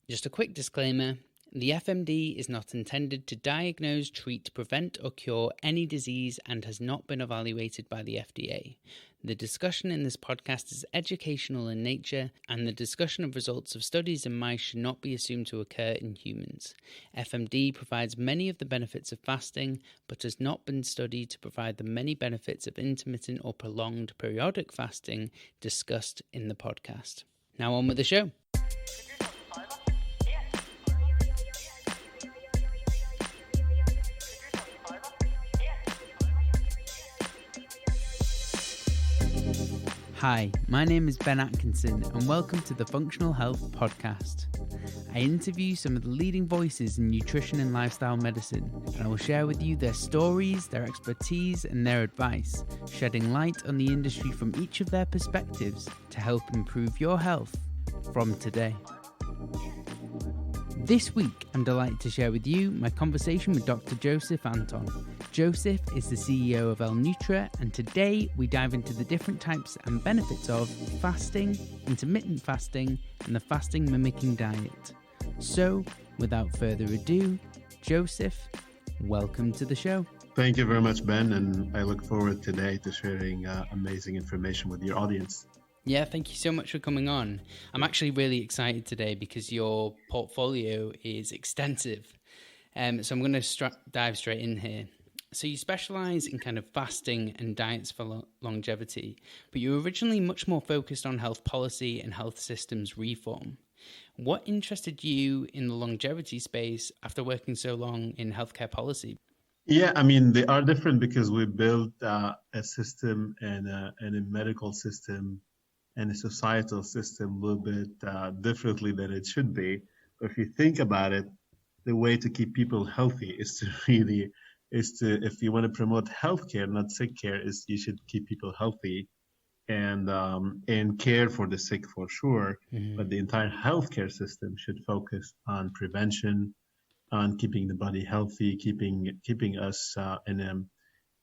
Just a quick disclaimer, the FMD is not intended to diagnose, treat, prevent or cure any disease and has not been evaluated by the FDA. The discussion in this podcast is educational in nature, and the discussion of results of studies in mice should not be assumed to occur in humans. FMD provides many of the benefits of fasting, but has not been studied to provide the many benefits of intermittent or prolonged periodic fasting discussed in the podcast. Now on with the show. Hi, my name is Ben Atkinson and welcome to the Functional Health Podcast. I interview some of the leading voices in nutrition and lifestyle medicine, and I will share with you their stories, their expertise and their advice, shedding light on the industry from each of their perspectives to help improve your health from today. This week, I'm delighted to share with you my conversation with Dr. Joseph Antoun. Joseph is the CEO of L-Nutra, and today we dive into the different types and benefits of fasting, intermittent fasting, and the fasting-mimicking diet. So, without further ado, Joseph, welcome to the show. Thank you very much, Ben, and I look forward today to sharing amazing information with your audience. Yeah, thank you so much for coming on. I'm actually really excited today because your portfolio is extensive. So I'm going to dive straight in here. So you specialize in kind of fasting and diets for longevity, but you were originally much more focused on health policy and health systems reform. What interested you in the longevity space after working so long in healthcare policy? Yeah, I mean, they are different because we built a system and a medical system and a societal system a little bit differently than it should be. But if you think about it, the way to keep people healthy is to if you want to promote healthcare, not sick care, is you should keep people healthy and care for the sick for sure. Mm-hmm. But the entire healthcare system should focus on prevention, on keeping the body healthy, keeping us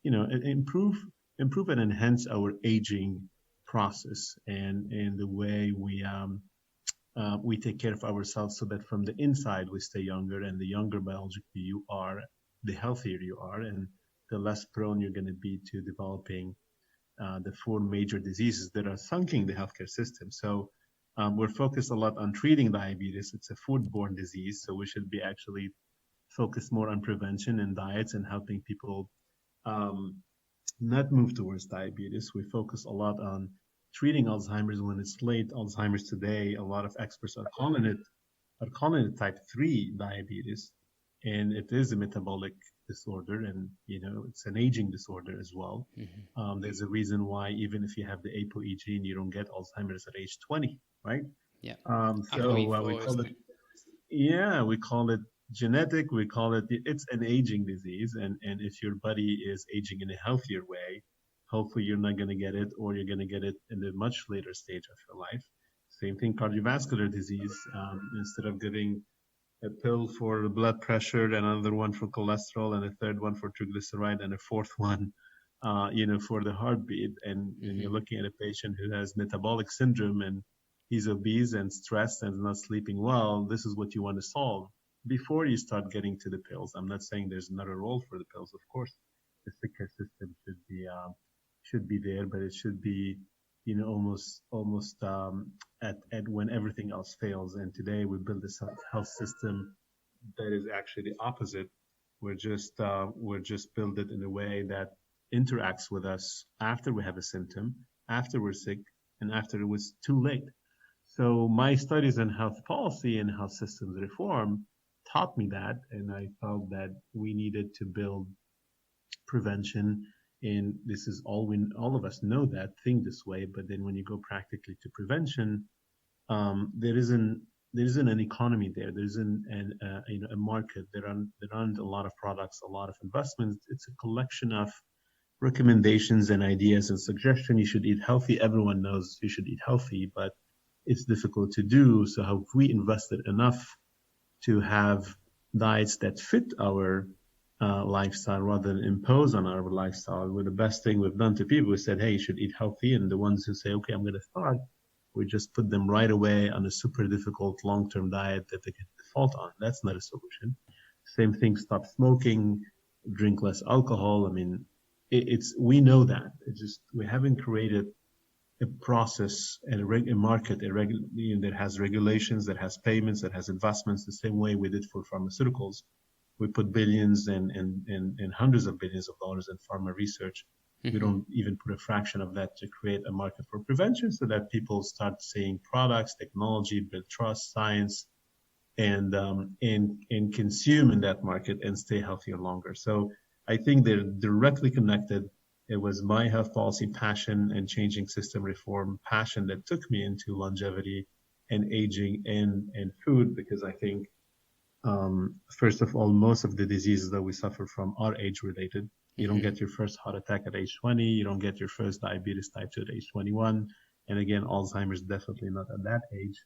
improve and enhance our aging process and the way we take care of ourselves, so that from the inside we stay younger, and the younger biologically you are, the healthier you are, and the less prone you're going to be to developing the 4 major diseases that are thunking the healthcare system. So we're focused a lot on treating diabetes. It's a food-borne disease, so we should be actually focused more on prevention and diets and helping people not move towards diabetes. We focus a lot on treating Alzheimer's when it's late. Alzheimer's today, a lot of experts are calling it type 3 diabetes, and it is a metabolic disorder, and it's an aging disorder as well. Mm-hmm. There's a reason why even if you have the ApoE gene, you don't get Alzheimer's at age 20, right? Yeah. We call it genetic. It's an aging disease, and if your body is aging in a healthier way, hopefully you're not going to get it, or you're going to get it in a much later stage of your life. Same thing, cardiovascular disease. Instead of getting a pill for blood pressure, and another one for cholesterol, and a third one for triglyceride, and a fourth one, for the heartbeat, and you're looking at a patient who has metabolic syndrome, and he's obese and stressed and not sleeping well. This is what you want to solve before you start getting to the pills. I'm not saying there's not a role for the pills. Of course, the sick care system should be there, but it should be, almost at when everything else fails. And today we build a health system that is actually the opposite. We're just build it in a way that interacts with us after we have a symptom, after we're sick, and after it was too late. So my studies in health policy and health systems reform taught me that, and I felt that we needed to build prevention. And this is all of us know that, think this way, but then when you go practically to prevention, there isn't an economy there. There isn't a market. There aren't a lot of products, a lot of investments. It's a collection of recommendations and ideas and suggestions. You should eat healthy. Everyone knows you should eat healthy, but it's difficult to do. So have we invested enough to have diets that fit our lifestyle rather than impose on our lifestyle? Well, the best thing we've done to people, we said, hey, you should eat healthy. And the ones who say, okay, I'm going to start, We just put them right away on a super difficult long-term diet that they can default on. That's not a solution. Same thing, stop smoking, drink less alcohol. I mean, we know that. It's just we haven't created a process and a market that has regulations, that has payments, that has investments, the same way we did for pharmaceuticals. We put billions and hundreds of billions of dollars in pharma research. We don't even put a fraction of that to create a market for prevention so that people start seeing products, technology, build trust, science, and consume in that market and stay healthier longer. So I think they're directly connected. It was my health policy passion and changing system reform passion that took me into longevity and aging and food, because I think, first of all, most of the diseases that we suffer from are age-related. You don't get your first heart attack at age 20. You don't get your first diabetes type 2 at age 21. And again, Alzheimer's definitely not at that age.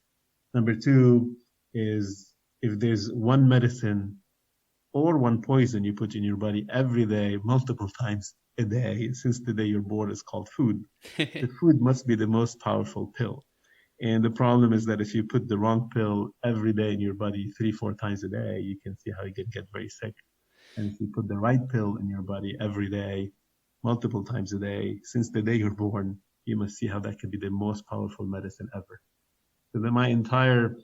Number two is, if there's one medicine or one poison you put in your body every day, multiple times a day, since the day you're born, is called food. The food must be the most powerful pill. And the problem is that if you put the wrong pill every day in your body 3-4 times a day, you can see how you can get very sick. And if you put the right pill in your body every day, multiple times a day, since the day you're born, you must see how that can be the most powerful medicine ever. So then my entire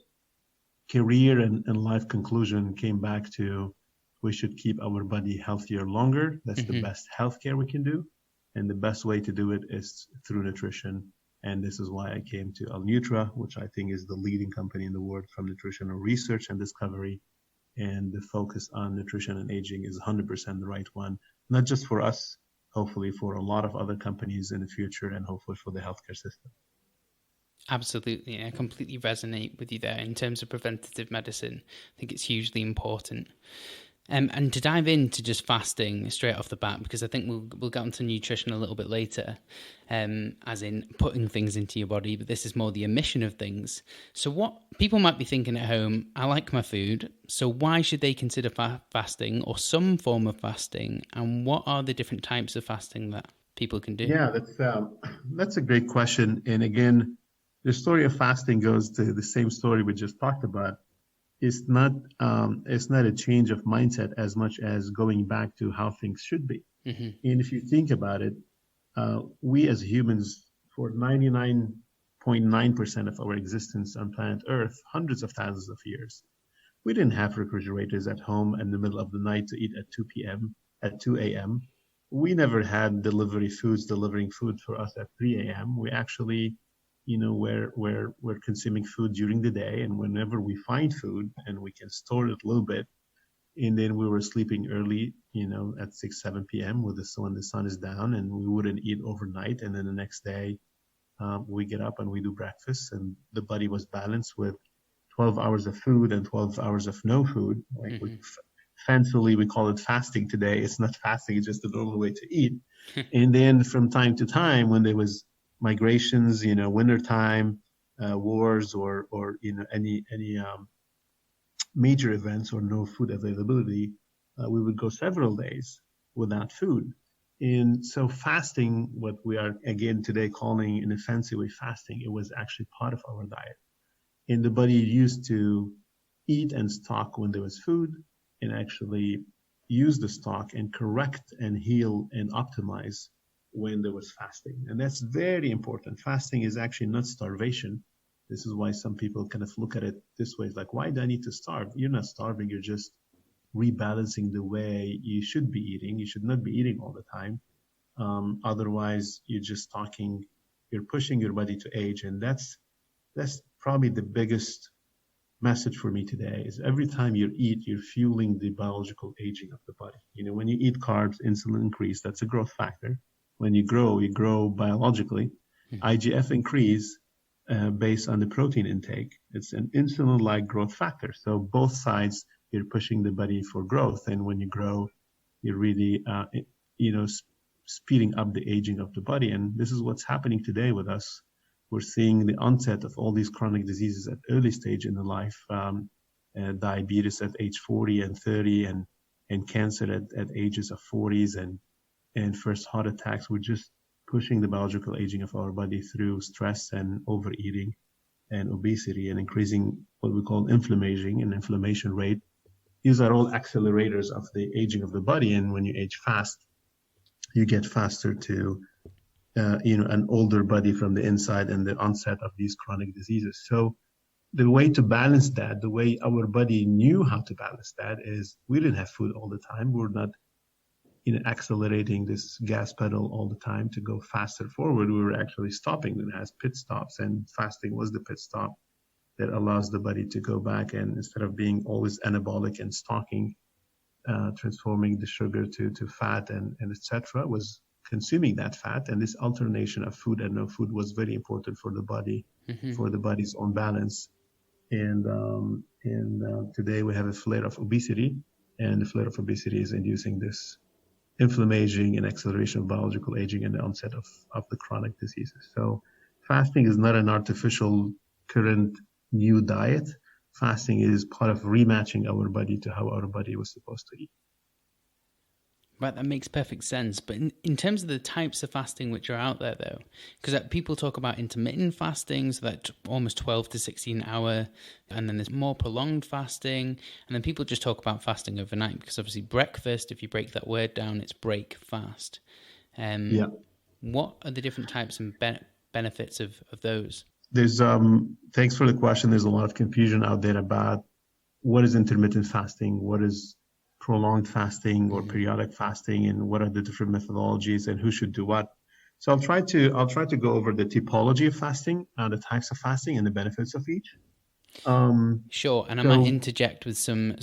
career and life conclusion came back to, we should keep our body healthier longer. That's the best healthcare we can do. And the best way to do it is through nutrition. And this is why I came to L-Nutra, which I think is the leading company in the world from nutritional research and discovery. And the focus on nutrition and aging is 100% the right one, not just for us, hopefully for a lot of other companies in the future, and hopefully for the healthcare system. Absolutely. I completely resonate with you there in terms of preventative medicine. I think it's hugely important. And to dive into just fasting straight off the bat, because I think we'll get onto nutrition a little bit later, as in putting things into your body, but this is more the omission of things. So what people might be thinking at home, I like my food, so why should they consider fasting or some form of fasting? And what are the different types of fasting that people can do? Yeah, that's a great question. And again, the story of fasting goes to the same story we just talked about. It's not a change of mindset as much as going back to how things should be. And if you think about it, we as humans, for 99.9% of our existence on planet Earth, hundreds of thousands of years, we didn't have refrigerators at home in the middle of the night to eat at 2 a.m. We never had delivering food for us at 3 a.m. We actually, we're consuming food during the day, and whenever we find food and we can store it a little bit, and then we were sleeping early, at 6, 7 p.m. when the sun is down, and we wouldn't eat overnight. And then the next day, we get up and we do breakfast, and the body was balanced with 12 hours of food and 12 hours of no food. Fancily, we call it fasting today. It's not fasting, it's just the normal way to eat. And then from time to time, when there was migrations, wintertime, wars, or any major events or no food availability, we would go several days without food. And so fasting, what we are again today calling in a fancy way fasting, it was actually part of our diet. And the body used to eat and stock when there was food, and actually use the stock and correct and heal and optimize when there was fasting. And that's very important. Fasting is actually not starvation. This is why some people kind of look at it this way. It's like, why do I need to starve? You're not starving. You're just rebalancing the way you should be eating. You should not be eating all the time. Otherwise, you're just you're pushing your body to age. And that's probably the biggest message for me today, is every time you eat, you're fueling the biological aging of the body. When you eat carbs, insulin increase, that's a growth factor. When you grow biologically. IGF increase based on the protein intake. It's an insulin-like growth factor. So both sides, you're pushing the body for growth. And when you grow, you're really, speeding up the aging of the body. And this is what's happening today with us. We're seeing the onset of all these chronic diseases at early stage in the life, diabetes at age 40 and 30, and cancer at ages of 40s, and first heart attacks. We're just pushing the biological aging of our body through stress and overeating and obesity and increasing what we call inflammation rate. These are all accelerators of the aging of the body. And when you age fast, you get faster to an older body from the inside and the onset of these chronic diseases. So the way to balance that, the way our body knew how to balance that, is we didn't have food all the time. We're not accelerating this gas pedal all the time to go faster forward. We were actually stopping them as pit stops, and fasting was the pit stop that allows the body to go back, and instead of being always anabolic and stocking, transforming the sugar to fat and etc., was consuming that fat. And this alternation of food and no food was very important for the body, for the body's own balance. And today we have a flare of obesity, and the flare of obesity is inducing this inflammation and acceleration of biological aging and the onset of the chronic diseases. So fasting is not an artificial current new diet. Fasting is part of rematching our body to how our body was supposed to eat. Right, that makes perfect sense. But in terms of the types of fasting which are out there, though, because people talk about intermittent fasting, so that almost 12 to 16 hour, and then there's more prolonged fasting, and then people just talk about fasting overnight, because obviously breakfast, if you break that word down, it's break fast. What are the different types and benefits of those? There's thanks for the question. There's a lot of confusion out there about what is intermittent fasting, what is prolonged fasting or periodic fasting, and what are the different methodologies and who should do what. So I'll try to go over the typology of fasting, the types of fasting, and the benefits of each. Sure, and I might interject with some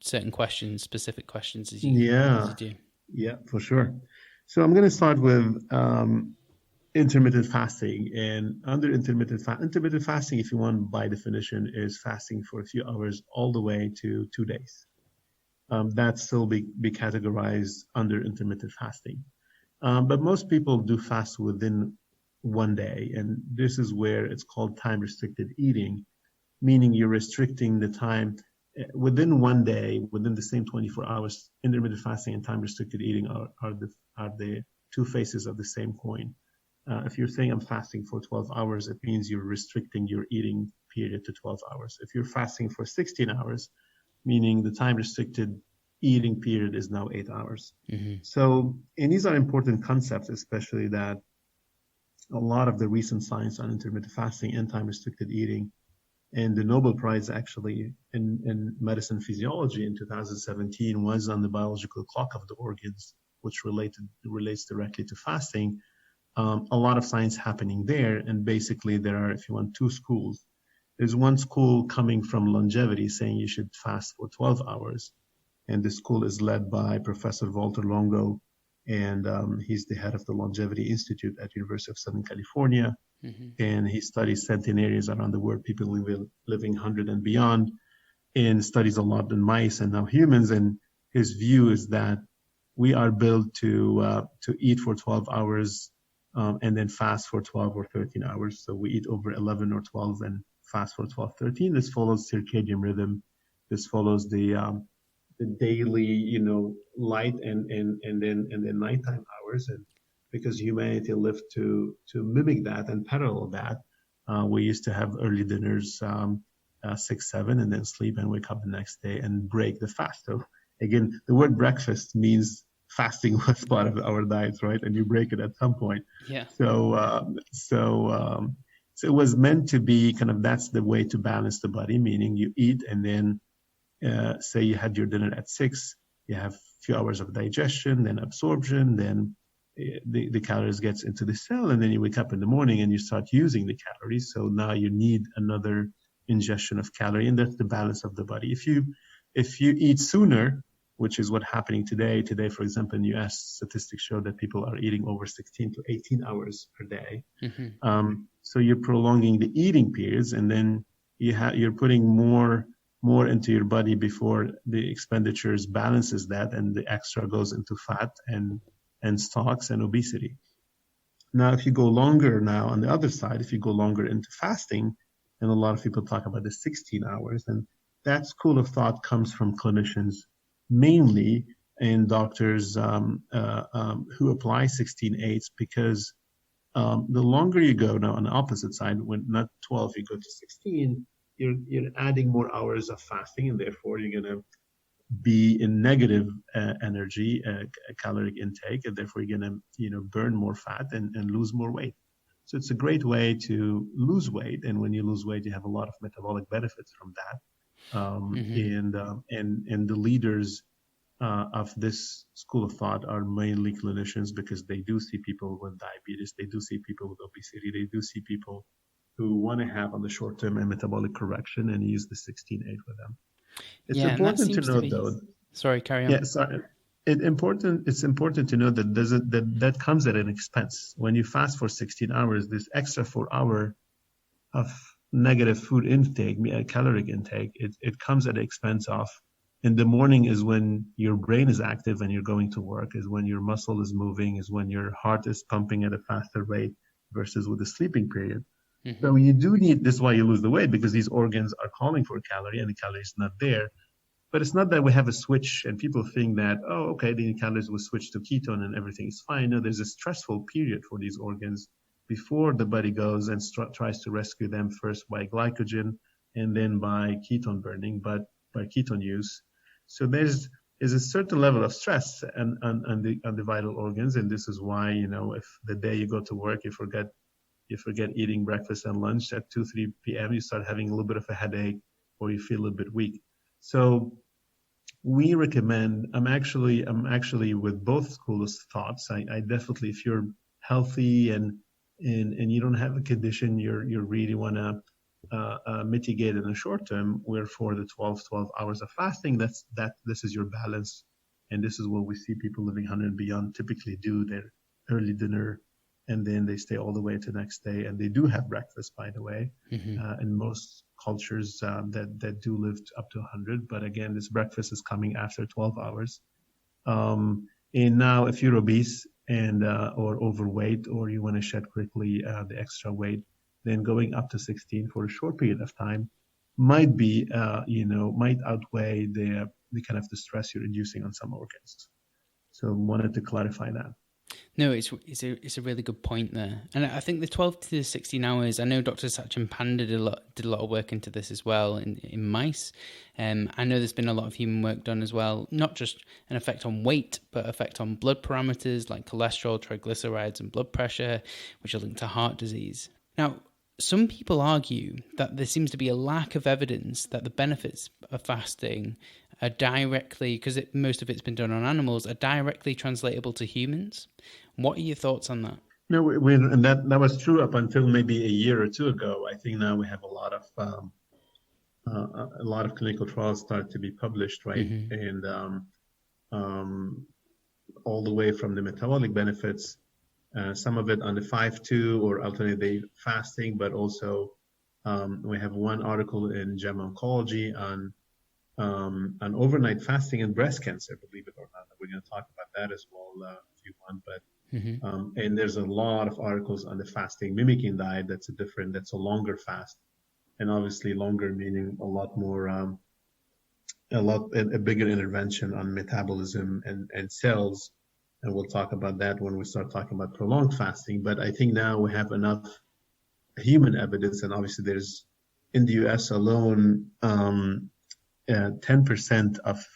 certain questions, specific questions as you do. Yeah, for sure. So I'm going to start with intermittent fasting. And under intermittent fasting, if you want, by definition, is fasting for a few hours all the way to 2 days. That still be categorized under intermittent fasting. But most people do fast within 1 day, and this is where it's called time-restricted eating, meaning you're restricting the time within 1 day, within the same 24 hours. Intermittent fasting and time-restricted eating are the two faces of the same coin. If you're saying I'm fasting for 12 hours, it means you're restricting your eating period to 12 hours. If you're fasting for 16 hours, meaning the time-restricted eating period is now 8 hours. So, and these are important concepts, especially that a lot of the recent science on intermittent fasting and time-restricted eating, and the Nobel Prize actually in medicine physiology in 2017 was on the biological clock of the organs, which relates directly to fasting. A lot of science happening there, and basically there are, if you want, two schools. There's one school coming from longevity saying you should fast for 12 hours. And this school is led by Professor Walter Longo, and he's the head of the Longevity Institute at University of Southern California. And he studies centenarians around the world, people living 100 and beyond, and studies a lot in mice and now humans. And his view is that we are built to eat for 12 hours and then fast for 12 or 13 hours. So we eat over 11 or 12 and fast for 12, 13. This follows circadian rhythm. This follows the daily, light and then nighttime hours. And because humanity lived to mimic that and parallel that, we used to have early dinners, 6, 7, and then sleep and wake up the next day and break the fast. So again, the word breakfast means fasting was part of our diets, right? And you break it at some point. Yeah. So it was meant to be kind of, that's the way to balance the body, meaning you eat and then say you had your dinner at 6, you have a few hours of digestion, then absorption, then the calories gets into the cell, and then you wake up in the morning and you start using the calories. So now you need another ingestion of calorie, and that's the balance of the body. If you eat sooner, which is what's happening today. Today, for example, in US, statistics show that people are eating over 16 to 18 hours per day. So you're prolonging the eating periods, and then you're putting more into your body before the expenditures balances that, and the extra goes into fat and stocks and obesity. Now, if you go longer now on the other side, if you go longer into fasting, and a lot of people talk about the 16 hours, and that school of thought comes from clinicians mainly, and doctors who apply 16/8, because The longer you go now on the opposite side, when not 12, you go to 16, you're adding more hours of fasting, and therefore you're going to be in negative energy caloric intake, and therefore you're going to burn more fat and lose more weight. So it's a great way to lose weight, and when you lose weight, you have a lot of metabolic benefits from that. And the leaders of this school of thought are mainly clinicians, because they do see people with diabetes, they do see people with obesity, they do see people who want to have on the short term a metabolic correction and use the 16-8 with them. It's important to note, though. Sorry, carry on. Yeah, sorry. It's important to note that comes at an expense. When you fast for 16 hours, this extra 4 hour of negative food intake, caloric intake, it comes at the expense of. In the morning is when your brain is active and you're going to work, is when your muscle is moving, is when your heart is pumping at a faster rate versus with the sleeping period. Mm-hmm. So you do need, this is why you lose the weight, because these organs are calling for a calorie and the calorie is not there. But it's not that we have a switch and people think that, oh, okay, the calories will switch to ketone and everything is fine. No, there's a stressful period for these organs before the body goes and tries to rescue them, first by glycogen and then by ketone burning, but by ketone use. So there's a certain level of stress on the vital organs, and this is why, if the day you go to work, you forget eating breakfast and lunch at 2-3 p.m., you start having a little bit of a headache, or you feel a little bit weak. So we recommend. I'm actually with both schools of thoughts. I definitely, if you're healthy and you don't have a condition, you really want to mitigate in the short term, we're for the 12 hours of fasting. This is your balance, and this is what we see people living 100 and beyond typically do. Their early dinner, and then they stay all the way to the next day, and they do have breakfast, by the way. Mm-hmm. In most cultures that do live up to 100, but again, this breakfast is coming after 12 hours. And now, if you're obese and or overweight, or you want to shed quickly the extra weight, then going up to 16 for a short period of time might outweigh the kind of the stress you're inducing on some organs. So wanted to clarify that. No, it's a really good point there, and I think the 12 to 16 hours. I know Dr. Sachin Panda did a lot of work into this as well in mice. I know there's been a lot of human work done as well, not just an effect on weight, but effect on blood parameters like cholesterol, triglycerides, and blood pressure, which are linked to heart disease. Now, some people argue that there seems to be a lack of evidence that the benefits of fasting are directly, because most of it's been done on animals, are directly translatable to humans. What are your thoughts on that? No, and that was true up until maybe a year or two ago. I think now we have a lot of clinical trials start to be published, right? Mm-hmm. And all the way from the metabolic benefits, some of it on the 5-2 or alternate day fasting, but also we have one article in JAMA Oncology on overnight fasting and breast cancer, believe it or not. We're going to talk about that as well if you want. But and there's a lot of articles on the fasting-mimicking diet. That's a longer fast, and obviously longer meaning a lot more, a bigger intervention on metabolism and cells. And we'll talk about that when we start talking about prolonged fasting. But I think now we have enough human evidence, and obviously there's in the U.S. alone. 10% of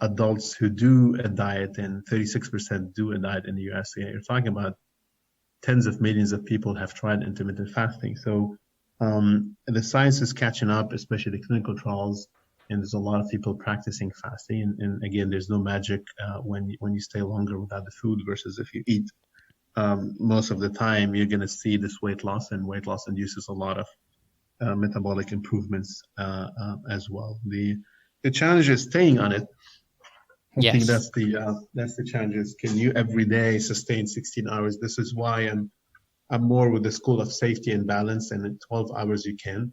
adults who do a diet and 36% do a diet in the US. So you're talking about tens of millions of people have tried intermittent fasting. So the science is catching up, especially the clinical trials, and there's a lot of people practicing fasting. And again, there's no magic when you stay longer without the food versus if you eat. Most of the time, you're going to see this weight loss, and weight loss induces a lot of metabolic improvements as well. The challenge is staying on it. I think that's the challenge. Is can you every day sustain 16 hours? This is why I'm more with the school of safety and balance. And in 12 hours you can.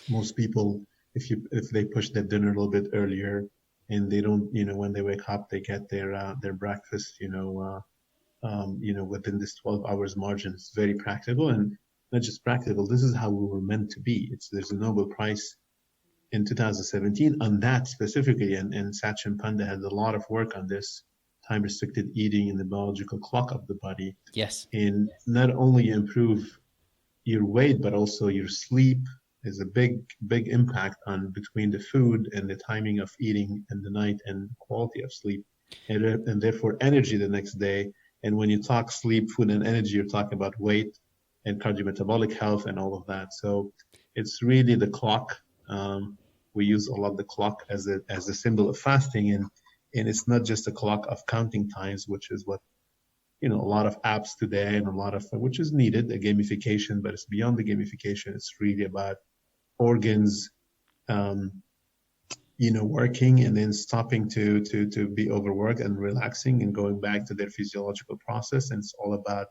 Most people, if they push their dinner a little bit earlier, and they don't, when they wake up, they get their breakfast, within this 12 hours margin. It's very practical, and not just practical. This is how we were meant to be. There's a Nobel Prize in 2017 on that specifically, and Sachin Panda had a lot of work on this time restricted eating and the biological clock of the body. Yes. And not only improve your weight, but also your sleep is a big impact on between the food and the timing of eating in the night and quality of sleep, and therefore energy the next day. And when you talk sleep, food, and energy, you're talking about weight and cardiometabolic health and all of that. So it's really the clock. We use a lot the clock as a symbol of fasting, and it's not just a clock of counting times, which is what a lot of apps today and a lot of which is needed, a gamification, but it's beyond the gamification. It's really about organs, working and then stopping to be overworked and relaxing and going back to their physiological process. And it's all about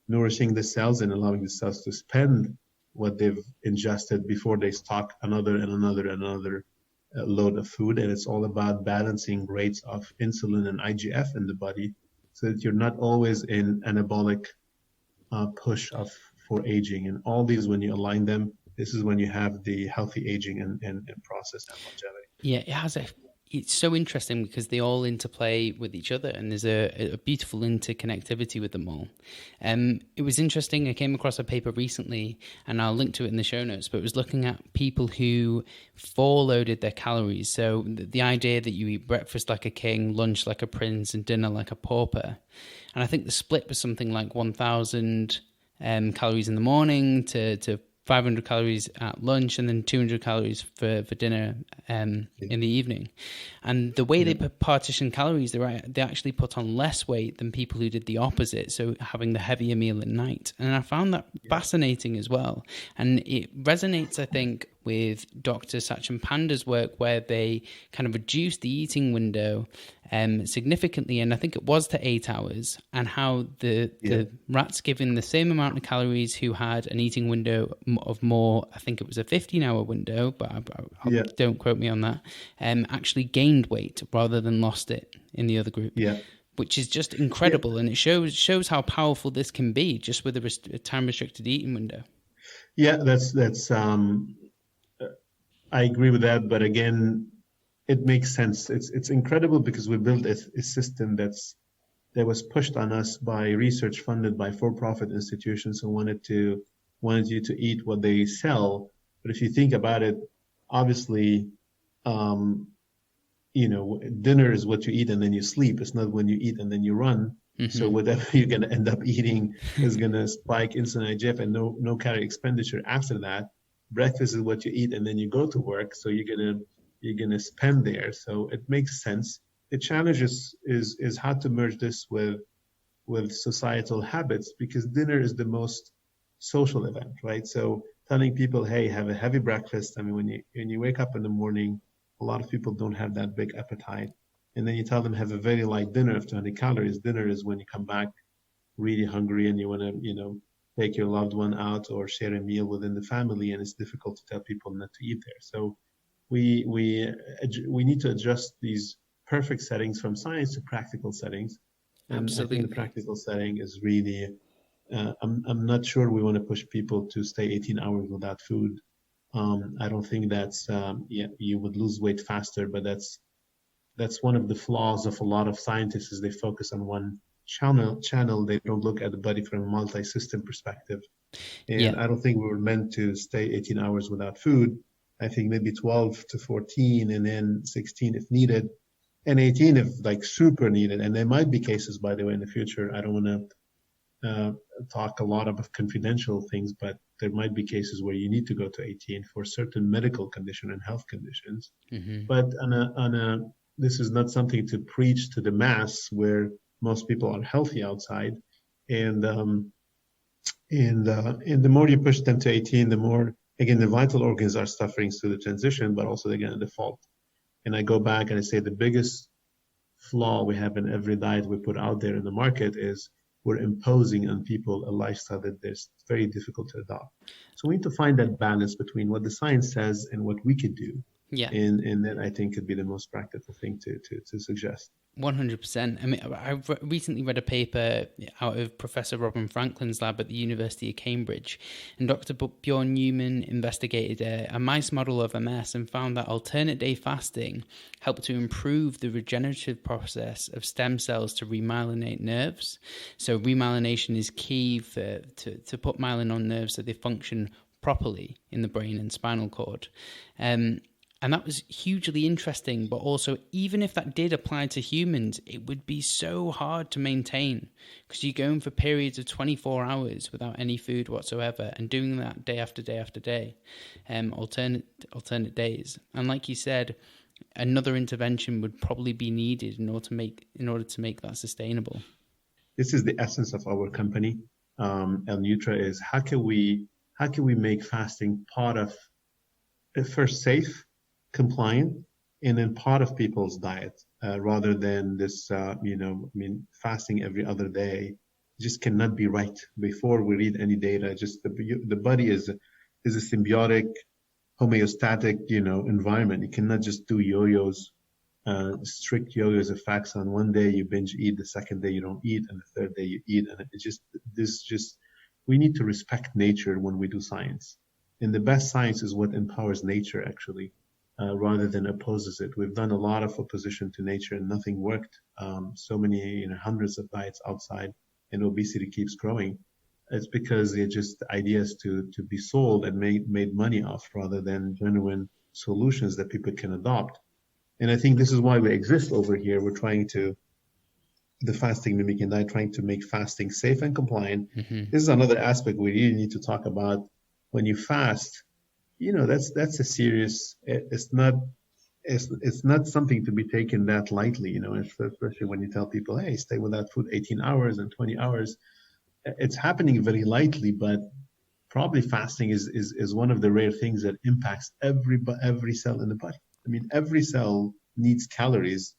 nourishing the cells and allowing the cells to spend what they've ingested before they stock another and another and another load of food. And it's all about balancing rates of insulin and IGF in the body so that you're not always in anabolic push for aging. And all these, when you align them, this is when you have the healthy aging and process and longevity. Yeah, it's so interesting because they all interplay with each other, and there's a beautiful interconnectivity with them all. It was interesting. I came across a paper recently, and I'll link to it in the show notes, but it was looking at people who forloaded their calories. So the idea that you eat breakfast like a king, lunch like a prince, and dinner like a pauper. And I think the split was something like 1,000 calories in the morning to 500 calories at lunch, and then 200 calories for dinner in the evening. And the way they partition calories, they actually put on less weight than people who did the opposite, so having the heavier meal at night. And I found that fascinating as well. And it resonates, I think, with Dr. Sachin Panda's work, where they kind of reduced the eating window significantly, and I think it was to 8 hours, and how the rats given the same amount of calories who had an eating window of more, I think it was a 15-hour window, but don't quote me on that, actually gained weight rather than lost it in the other group. Which is just incredible, and it shows how powerful this can be just with a time-restricted eating window. Yeah, that's I agree with that, but again, it makes sense. It's incredible because we built a system that was pushed on us by research funded by for-profit institutions who wanted you to eat what they sell. But if you think about it, obviously, dinner is what you eat and then you sleep. It's not when you eat and then you run. Mm-hmm. So whatever you're going to end up eating is going to spike insulin, IGF, and no calorie expenditure after that. Breakfast is what you eat and then you go to work. So you're gonna spend there. So it makes sense. The challenge is how to merge this with societal habits, because dinner is the most social event, right? So telling people, hey, have a heavy breakfast. I mean, when you wake up in the morning, a lot of people don't have that big appetite. And then you tell them have a very light dinner of 200 calories. Dinner is when you come back really hungry and you want to, take your loved one out or share a meal within the family, and it's difficult to tell people not to eat there. So we need to adjust these perfect settings from science to practical settings. And absolutely. I think the practical setting is really, I'm not sure we want to push people to stay 18 hours without food. I don't think that's, you would lose weight faster, but that's one of the flaws of a lot of scientists is they focus on one channel. They don't look at the body from a multi-system perspective. And I don't think we were meant to stay 18 hours without food. I think maybe 12 to 14 and then 16 if needed, and 18 if like super needed. And there might be cases, by the way, in the future. I don't want to talk a lot about confidential things, but there might be cases where you need to go to 18 for certain medical condition and health conditions. Mm-hmm. But this is not something to preach to the mass where most people are healthy outside, and the more you push them to 18, the more, again, the vital organs are suffering through the transition, but also they're going to default. And I go back and I say the biggest flaw we have in every diet we put out there in the market is we're imposing on people a lifestyle that is very difficult to adopt. So we need to find that balance between what the science says and what we could do. Yeah. And that I think could be the most practical thing to suggest. 100%. I mean, I've recently read a paper out of Professor Robin Franklin's lab at the University of Cambridge, and Dr. Bjorn Newman investigated a mice model of MS and found that alternate day fasting helped to improve the regenerative process of stem cells to remyelinate nerves. So remyelination is key to put myelin on nerves so they function properly in the brain and spinal cord. And that was hugely interesting, but also, even if that did apply to humans, it would be so hard to maintain because you're going for periods of 24 hours without any food whatsoever and doing that day after day after day, alternate days. And like you said, another intervention would probably be needed in order to make that sustainable. This is the essence of our company. L-Nutra is how can we make fasting part of first safe, compliant, and then part of people's diet, rather than this, fasting every other day just cannot be right. Before we read any data, just the body is a symbiotic, homeostatic, environment. You cannot just do yo-yos, strict yo-yos effects. On one day you binge eat, the second day you don't eat, and the third day you eat, and we need to respect nature when we do science. And the best science is what empowers nature, actually. Rather than opposes it. We've done a lot of opposition to nature and nothing worked. So many, hundreds of diets outside, and obesity keeps growing. It's because they're just ideas to be sold and made money off, rather than genuine solutions that people can adopt. And I think this is why we exist over here. We're trying to, the fasting mimicking diet, trying to make fasting safe and compliant. Mm-hmm. This is another aspect we really need to talk about. When you fast, that's a serious. It's not something to be taken that lightly. Especially when you tell people, "Hey, stay without food 18 hours and 20 hours." It's happening very lightly, but probably fasting is one of the rare things that impacts every cell in the body. I mean, every cell needs calories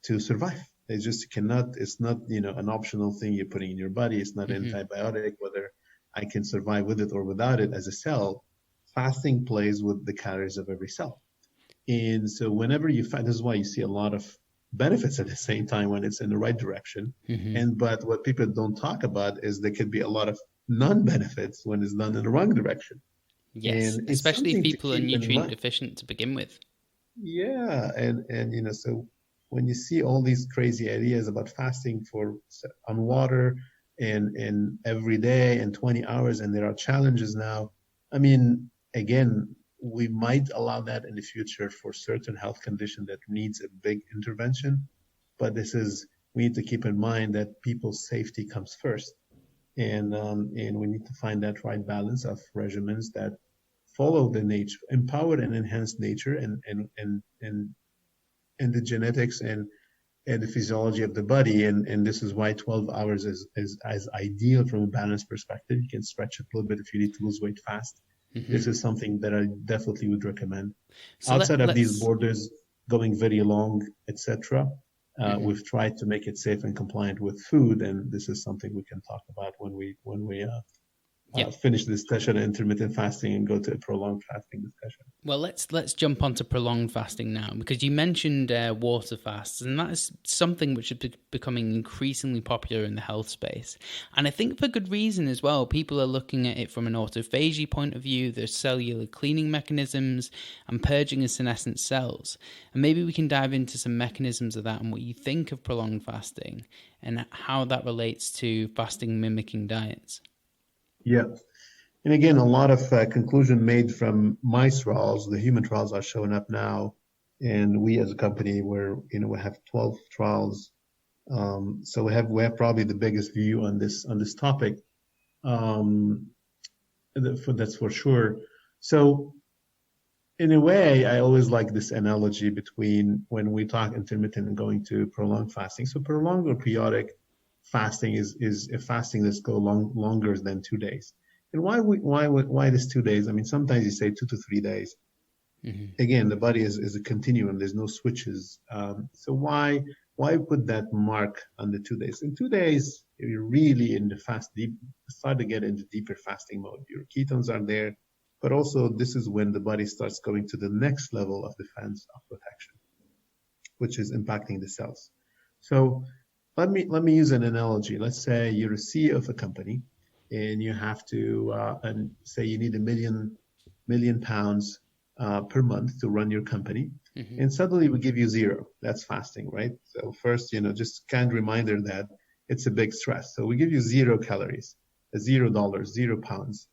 to survive. It just cannot. It's not an optional thing you're putting in your body. It's not an antibiotic. Whether I can survive with it or without it as a cell. Fasting plays with the calories of every cell. And so whenever you fast, this is why you see a lot of benefits at the same time when it's in the right direction. Mm-hmm. But what people don't talk about is there could be a lot of non-benefits when it's done in the wrong direction. Yes, and especially if people are nutrient deficient to begin with. Yeah, and so when you see all these crazy ideas about fasting on water and every day and 20 hours, and there are challenges now. I mean, again, we might allow that in the future for certain health condition that needs a big intervention, but we need to keep in mind that people's safety comes first, and we need to find that right balance of regimens that follow the nature, empowered and enhanced nature, and the genetics and the physiology of the body, and this is why 12 hours is ideal from a balance perspective. You can stretch it a little bit if you need to lose weight fast. Mm-hmm. This is something that I definitely would recommend. So outside of these borders, going very long, etc. We've tried to make it safe and compliant with food, and this is something we can talk about when we finish the discussion on intermittent fasting and go to a prolonged fasting discussion. Well, let's jump onto prolonged fasting now, because you mentioned water fasts, and that is something which is becoming increasingly popular in the health space. And I think for good reason as well. People are looking at it from an autophagy point of view. There's cellular cleaning mechanisms and purging of senescent cells. And maybe we can dive into some mechanisms of that and what you think of prolonged fasting and how that relates to fasting mimicking diets. Yeah. And again, a lot of conclusion made from mice trials. The human trials are showing up now. And we as a company, we have 12 trials. So we have probably the biggest view on this topic. That's for sure. So in a way, I always like this analogy between when we talk intermittent and going to prolonged fasting. So prolonged or periodic fasting is a fasting that's go longer than 2 days. And why this 2 days? I mean, sometimes you say 2 to 3 days. Mm-hmm. Again, the body is a continuum. There's no switches. So why put that mark on the 2 days? In 2 days, you're really in the start to get into deeper fasting mode. Your ketones are there. but also this is when the body starts going to the next level of defense of protection, which is impacting the cells. So let me use an analogy. Let's say you're a CEO of a company, and you have to and say you need a million pounds per month to run your company, and suddenly we give you zero. That's fasting, right? So first, just kind reminder that it's a big stress. So we give you 0 calories, $0, £0.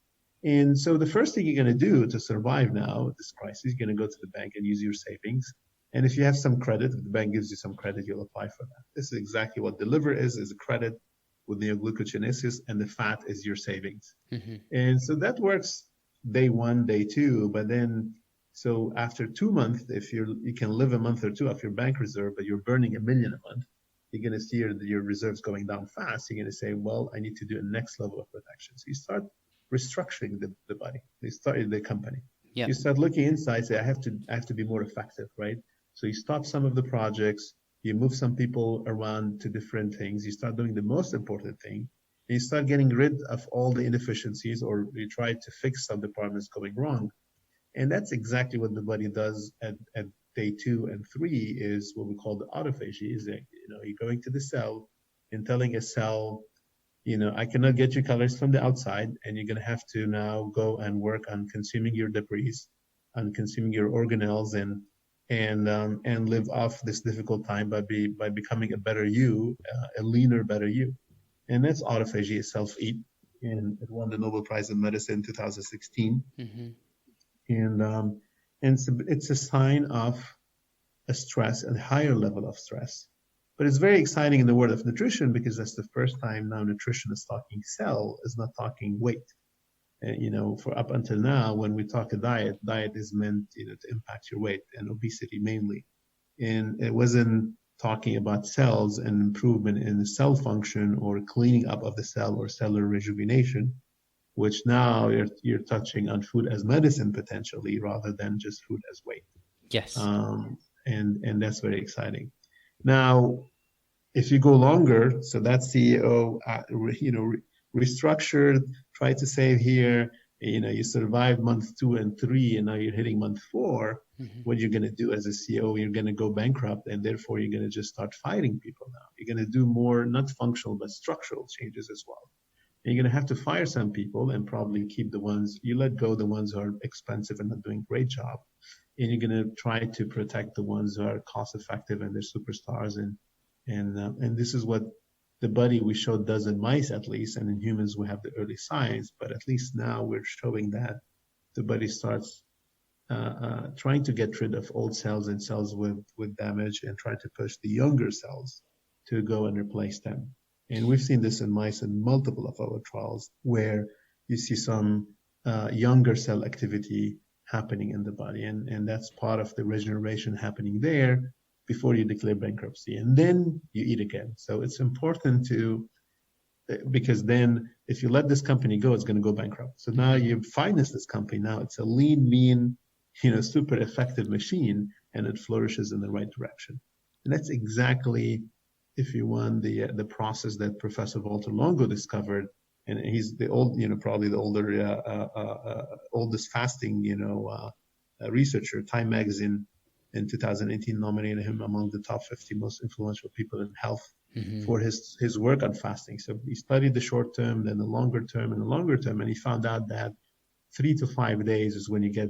And so the first thing you're going to do to survive now this crisis, you're going to go to the bank and use your savings. And if you have some credit, if the bank gives you some credit, you'll apply for that. This is exactly what the liver is a credit with neoglucogenesis, and the fat is your savings. And so that works day one, day two, but then, so after 2 months, if you can live a month or two off your bank reserve, but you're burning $1 million a month, you're going to see your reserves going down fast. You're going to say, well, I need to do a next level of protection. So you start restructuring the body. You start the company. Yep. You start looking inside, say, I have to be more effective, right? So you stop some of the projects, you move some people around to different things, you start doing the most important thing, and you start getting rid of all the inefficiencies, or you try to fix some departments going wrong. And that's exactly what the body does at day 2 and 3, is what we call the autophagy. Is that, you're going to the cell and telling a cell, I cannot get you calories from the outside, and you're going to have to now go and work on consuming your debris, on consuming your organelles, and live off this difficult time by becoming a better you, a leaner, better you. And that's autophagy, is self-eat. And it won the Nobel Prize in Medicine in 2016. And it's a sign of a stress, a higher level of stress. But it's very exciting in the world of nutrition, because that's the first time now nutrition is talking cell, is not talking weight. For up until now, when we talk a diet is meant, to impact your weight and obesity mainly. And it wasn't talking about cells and improvement in the cell function or cleaning up of the cell or cellular rejuvenation, which now you're touching on food as medicine potentially, rather than just food as weight. Yes. And that's very exciting. Now, if you go longer, so that CEO, restructured, try to save here, you survived month 2 and 3, and now you're hitting month 4. What you're going to do as a CEO, you're going to go bankrupt, and therefore you're going to just start firing people now. You're going to do more, not functional, but structural changes as well. And you're going to have to fire some people and probably keep the ones, you let go the ones who are expensive and not doing a great job. And you're going to try to protect the ones who are cost effective and they're superstars. And this is what the body we showed does in mice, at least, and in humans we have the early signs, but at least now we're showing that the body starts trying to get rid of old cells and cells with damage, and try to push the younger cells to go and replace them. And we've seen this in mice in multiple of our trials, where you see some younger cell activity happening in the body, and that's part of the regeneration happening there before you declare bankruptcy, and then you eat again. So it's important because then if you let this company go, it's going to go bankrupt. So now you finance this company. Now it's a lean, mean, super effective machine, and it flourishes in the right direction. And that's exactly, if you want, the process that Professor Walter Longo discovered. And he's the probably the oldest fasting, researcher. Time magazine in 2018 nominated him among the top 50 most influential people in health for his work on fasting. So he studied the short term, then the longer term, and he found out that 3 to 5 days is when you get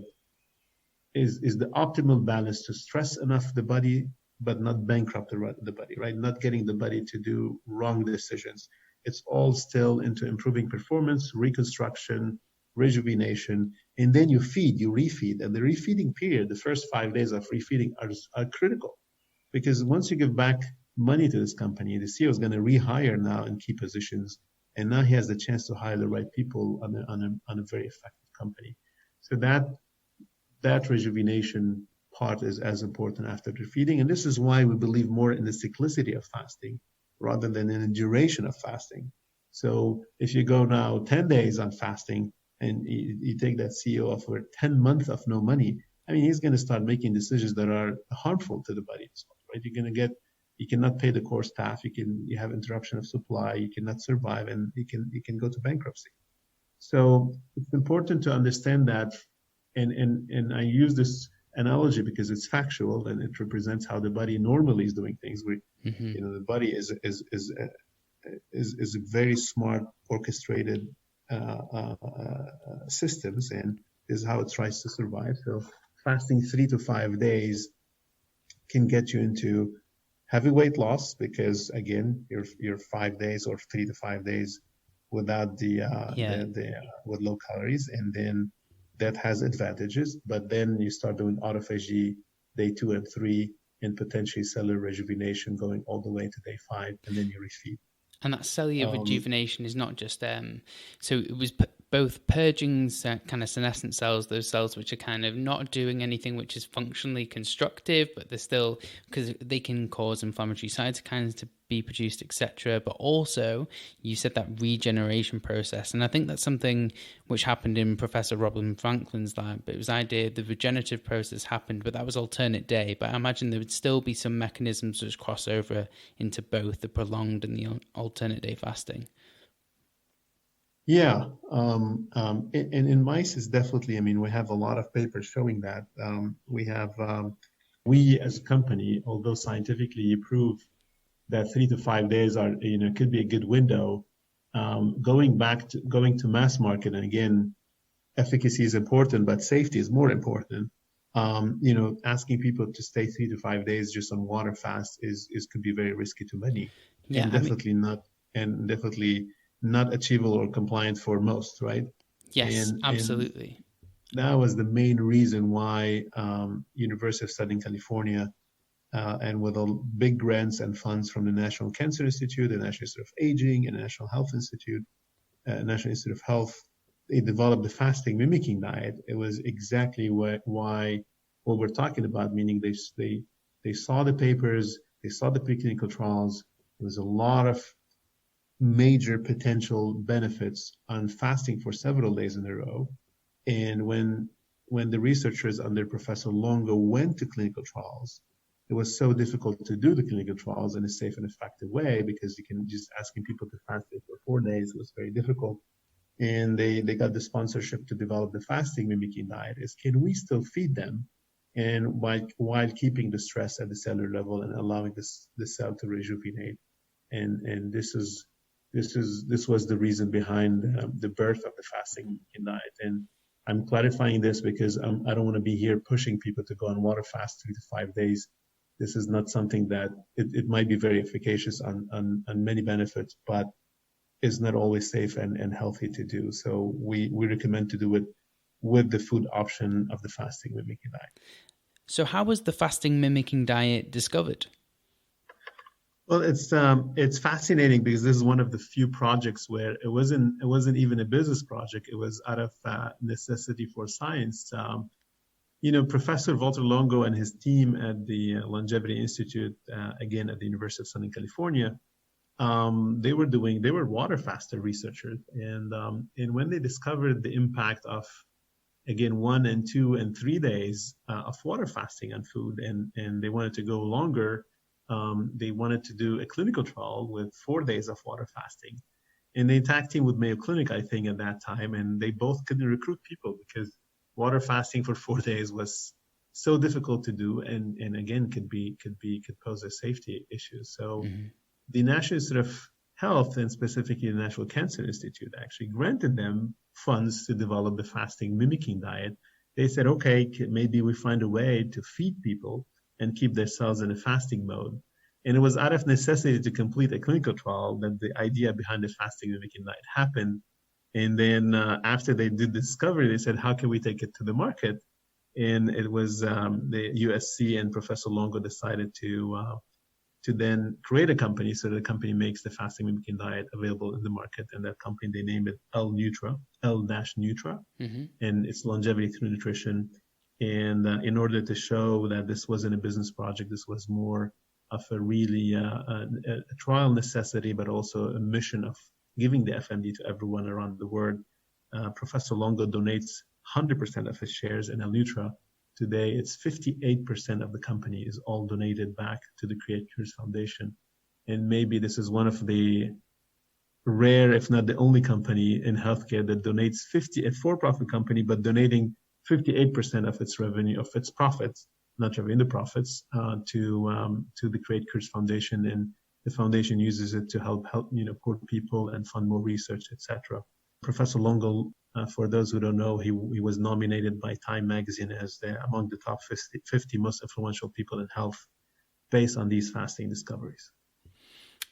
is the optimal balance to stress enough the body, but not bankrupt the body, right? Not getting the body to do wrong decisions. It's all still into improving performance, reconstruction, rejuvenation, and then you refeed. And the refeeding period, the first 5 days of refeeding are critical, because once you give back money to this company, the CEO is going to rehire now in key positions, and now he has the chance to hire the right people on a very effective company. So that rejuvenation part is as important after refeeding, and this is why we believe more in the cyclicity of fasting rather than in the duration of fasting. So if you go now 10 days on fasting, and you take that CEO of 10 months of no money, I mean, he's going to start making decisions that are harmful to the body as well, right? You cannot pay the core staff, you have interruption of supply, you cannot survive, and you can go to bankruptcy. So it's important to understand that, and I use this analogy because it's factual and it represents how the body normally is doing things. Mm-hmm. The body is a very smart, orchestrated systems, and this is how it tries to survive. So fasting 3 to 5 days can get you into heavy weight loss because again, you're 5 days or 3 to 5 days without with low calories, and then that has advantages. But then you start doing autophagy day 2 and 3, and potentially cellular rejuvenation going all the way to day 5, and then you refeed. And that cellular rejuvenation is not just so it was both purging kind of senescent cells, those cells which are kind of not doing anything which is functionally constructive, but they're still, because they can cause inflammatory cytokines to be produced, etc. But also, you said that regeneration process, and I think that's something which happened in Professor Robin Franklin's lab. It was idea the regenerative process happened, but that was alternate day. But I imagine there would still be some mechanisms which cross over into both the prolonged and the alternate day fasting. Yeah, and in mice is definitely. I mean, we have a lot of papers showing that. We as a company, although scientifically prove that 3 to 5 days are, could be a good window. Going to mass market, and again, efficacy is important, but safety is more important. Asking people to stay 3 to 5 days just on water fast is could be very risky to many, and definitely not achievable or compliant for most, right? Yes, absolutely. And that was the main reason why University of Southern California, and with all big grants and funds from the National Cancer Institute, the National Institute of Aging, and the National Health Institute, National Institute of Health, they developed the fasting mimicking diet. It was exactly what we're talking about, meaning they saw the papers, they saw the preclinical trials. There was a lot of major potential benefits on fasting for several days in a row. And when the researchers under Professor Longo went to clinical trials, it was so difficult to do the clinical trials in a safe and effective way because you can just asking people to fast for 4 days was very difficult. And they got the sponsorship to develop the fasting mimicking diet. Is can we still feed them, and while keeping the stress at the cellular level and allowing the cell to rejuvenate? And this was the reason behind the birth of the fasting mimicking diet. And I'm clarifying this because I don't want to be here pushing people to go on water fast 3 to 5 days. This is not something that it might be very efficacious on many benefits, but is not always safe and healthy to do. So we recommend to do it with the food option of the fasting mimicking diet. So how was the fasting mimicking diet discovered? Well, it's fascinating because this is one of the few projects where it wasn't even a business project. It was out of necessity for science. Professor Walter Longo and his team at the Longevity Institute, again at the University of Southern California, they were water faster researchers, and when they discovered the impact of, again, 1 and 2 and 3 days of water fasting on food, and they wanted to go longer, they wanted to do a clinical trial with 4 days of water fasting, and they tag teamed with Mayo Clinic, I think, at that time, and they both couldn't recruit people because water fasting for 4 days was so difficult to do, and again could pose a safety issue. So the National Institute of Health, and specifically the National Cancer Institute, actually granted them funds to develop the fasting mimicking diet. They said, okay, maybe we find a way to feed people and keep their cells in a fasting mode. And it was out of necessity to complete a clinical trial that the idea behind the fasting mimicking diet happened. And then after they did the discovery, they said, how can we take it to the market? And it was the USC and Professor Longo decided to then create a company, so the company makes the fasting mimicking diet available in the market. And that company, they named it L-Nutra, L-Nutra, and it's longevity through nutrition. And in order to show that this wasn't a business project, this was more of a really a trial necessity, but also a mission of giving the FMD to everyone around the world. Professor Longo donates 100% of his shares in L-Nutra. Today, it's 58% of the company is all donated back to the Create Cures Foundation. And maybe this is one of the rare, if not the only company in healthcare that donates a for-profit company, but donating 58% of its revenue, of its profits, not revenue, the profits, to the Create Curse Foundation, and the foundation uses it to help poor people and fund more research, etc. Professor Longo, for those who don't know, he was nominated by Time magazine as among the top 50 most influential people in health, based on these fasting discoveries.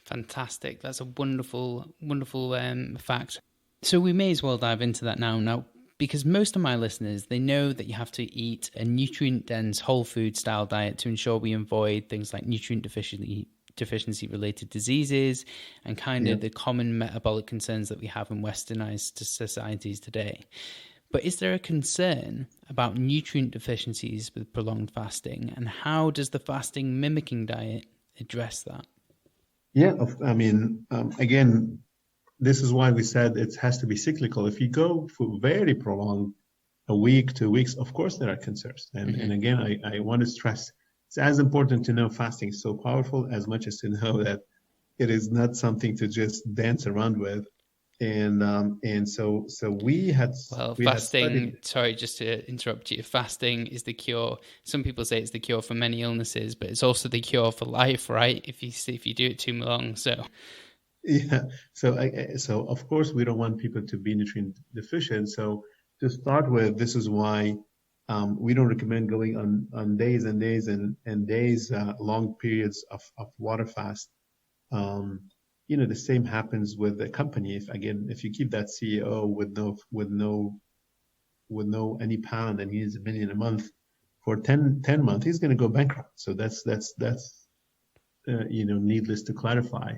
Fantastic. That's a wonderful, wonderful fact. So we may as well dive into that now, because most of my listeners, they know that you have to eat a nutrient-dense whole food style diet to ensure we avoid things like nutrient deficiency related diseases and kind of the common metabolic concerns that we have in westernized societies today. But is there a concern about nutrient deficiencies with prolonged fasting, and how does the fasting mimicking diet address that? Yeah, again, this is why we said it has to be cyclical. If you go for very prolonged, a week, 2 weeks, of course there are concerns. And again, I want to stress, it's as important to know fasting is so powerful as much as to know that it is not something to just dance around with. And so we had fasting. Sorry, just to interrupt you. Fasting is the cure. Some people say it's the cure for many illnesses, but it's also the cure for life, right? If you do it too long, so. Yeah. So of course we don't want people to be nutrient deficient. So to start with, this is why we don't recommend going on days and days and days, long periods of water fast. The same happens with the company. If you keep that CEO with no any pound and he needs $1 million a month for 10 months, he's going to go bankrupt. So that's needless to clarify.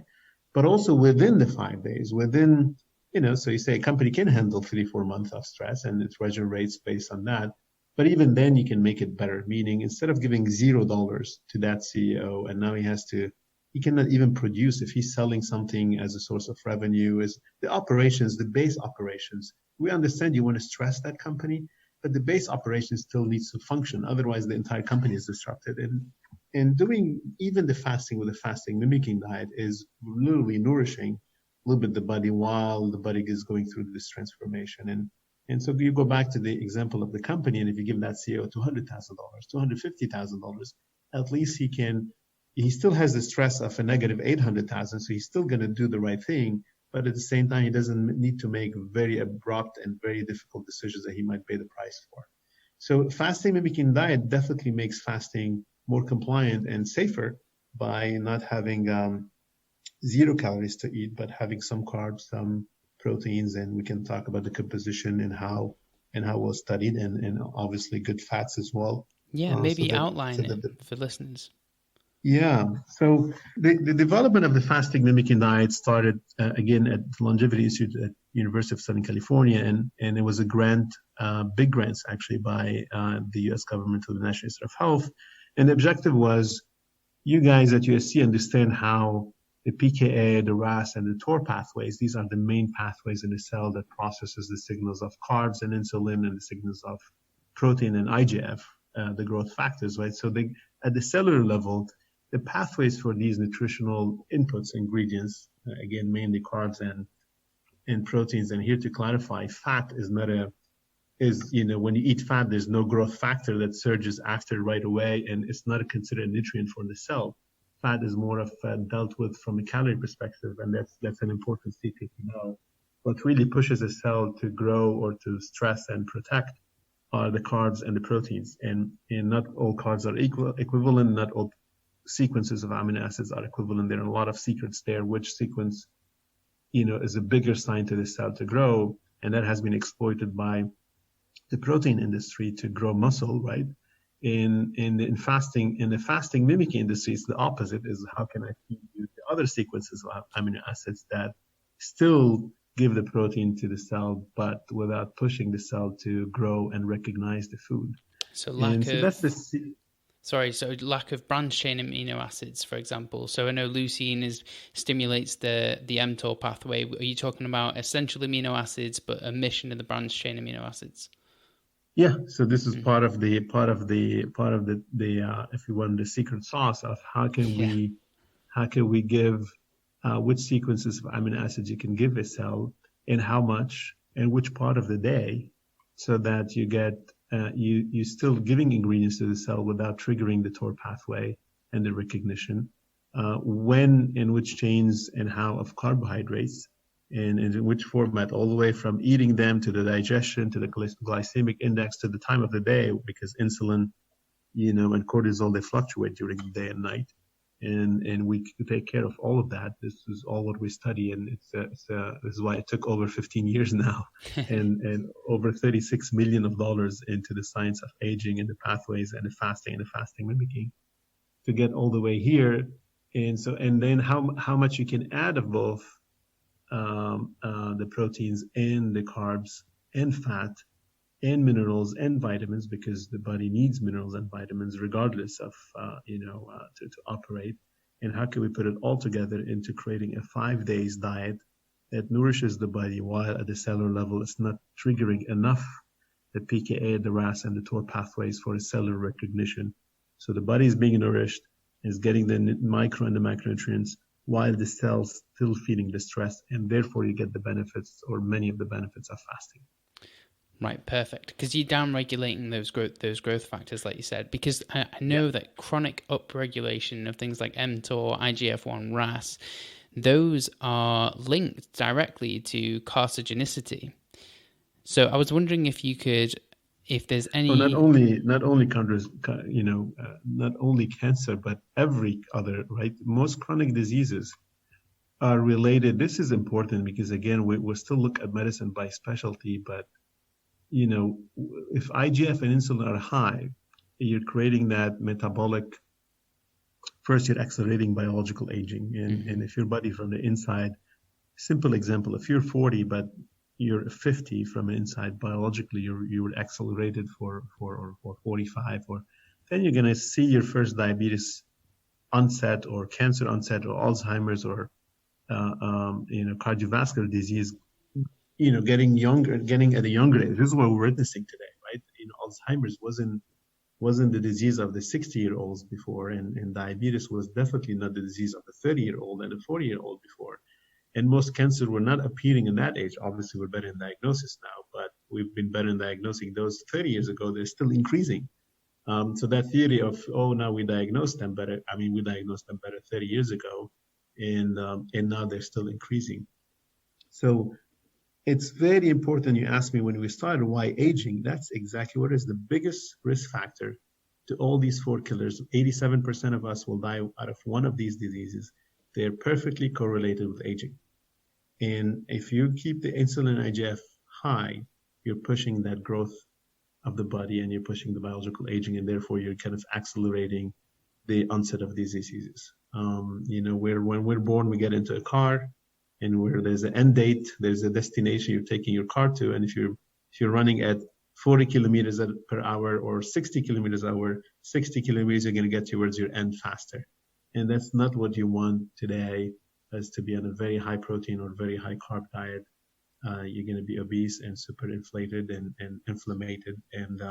But also within the 5 days, so you say a company can handle 3-4 months of stress and it regenerates based on that. But even then you can make it better, meaning instead of giving $0 to that CEO and now he cannot even produce if he's selling something as a source of revenue, is the base operations. We understand you want to stress that company, but the base operation still needs to function. Otherwise, the entire company is disrupted. And doing even the fasting with a fasting mimicking diet is literally nourishing a little bit the body while the body is going through this transformation. And so you go back to the example of the company, and if you give that CEO $200,000, $250,000, at least he still has the stress of a negative 800,000, so he's still going to do the right thing, but at the same time, he doesn't need to make very abrupt and very difficult decisions that he might pay the price for. So fasting mimicking diet definitely makes fasting more compliant and safer by not having 0 calories to eat, but having some carbs, some proteins, and we can talk about the composition and how well studied, and obviously good fats as well. Yeah, maybe outline it for listeners. Yeah. So the development of the fasting mimicking diet started again at the Longevity Institute at University of Southern California, and it was a grant, big grants actually by the U.S. government to the National Institute of Health, and the objective was, you guys at USC understand how the PKA, the RAS, and the TOR pathways, these are the main pathways in the cell that processes the signals of carbs and insulin and the signals of protein and IGF, the growth factors, right? So at the cellular level, the pathways for these nutritional inputs, ingredients, again, mainly carbs and proteins. And here to clarify, fat is when you eat fat, there's no growth factor that surges after right away, and it's not considered a nutrient for the cell. Fat is more of dealt with from a calorie perspective, and that's an important secret to know. What really pushes a cell to grow or to stress and protect are the carbs and the proteins, and not all carbs are equivalent, not all sequences of amino acids are equivalent. There are a lot of secrets there, which sequence, is a bigger sign to the cell to grow. And that has been exploited by the protein industry to grow muscle, right? In the fasting mimicking industry, it's the opposite, is how can I feed you the other sequences of amino acids that still give the protein to the cell, but without pushing the cell to grow and recognize the food. So lack of branched chain amino acids, for example. So I know leucine stimulates the mTOR pathway. Are you talking about essential amino acids, but omission of the branched chain amino acids? Yeah. So this is part of the if you want, the secret sauce of how can we give which sequences of amino acids you can give a cell and how much and which part of the day, so that you get you still giving ingredients to the cell without triggering the TOR pathway and the recognition. When and which chains and how of carbohydrates, and in which format, all the way from eating them to the digestion to the glycemic index to the time of the day, because insulin, and cortisol, they fluctuate during the day and night. And we take care of all of that. This is all what we study, and this is why it took over 15 years now, and over $36 million into the science of aging and the pathways and the fasting mimicking to get all the way here. And then how much you can add of both the proteins and the carbs and fat and minerals and vitamins, because the body needs minerals and vitamins regardless of to operate. And how can we put it all together into creating a 5 days diet that nourishes the body while at the cellular level it's not triggering enough the PKA, the RAS, and the TOR pathways for cellular recognition. So the body is being nourished, is getting the micro and the macronutrients, while the cells still feeling the stress, and therefore you get the benefits, or many of the benefits, of fasting. Right, perfect. Because you're down-regulating those growth factors, like you said. Because I know that chronic upregulation of things like mTOR, IGF-1, RAS, those are linked directly to carcinogenicity. So I was wondering if there's any. So not only cancer, but every other, right? Most chronic diseases are related. This is important because, again, we still look at medicine by specialty, but if IGF and insulin are high, you're creating that metabolic. First, you're accelerating biological aging, and if your body from the inside, simple example, if you're 40 but you're 50 from inside, biologically you're accelerated for 45, or then you're going to see your first diabetes onset, or cancer onset, or Alzheimer's, or cardiovascular disease, getting at a younger age. This is what we're witnessing today, right? Alzheimer's wasn't the disease of the 60-year-olds before, and diabetes was definitely not the disease of the 30-year-old and the 40-year-old before. And most cancers were not appearing in that age. Obviously, we're better in diagnosis now, but we've been better in diagnosing those 30 years ago. They're still increasing. So that theory of, now we diagnosed them better. I mean, we diagnosed them better 30 years ago, and now they're still increasing. So it's very important. You asked me when we started, why aging? That's exactly what is the biggest risk factor to all these 4 killers. 87% of us will die out of one of these diseases. They're perfectly correlated with aging. And if you keep the insulin IGF high, you're pushing that growth of the body, and you're pushing the biological aging, and therefore you're kind of accelerating the onset of these diseases. When we're born, we get into a car, and where there's an end date, there's a destination you're taking your car to, and if you're running at 40 kilometers per hour or 60 kilometers per hour, 60 kilometers, you're going to get towards your end faster. And that's not what you want today, as to be on a very high protein or very high carb diet. You're going to be obese and super inflated and inflammated, and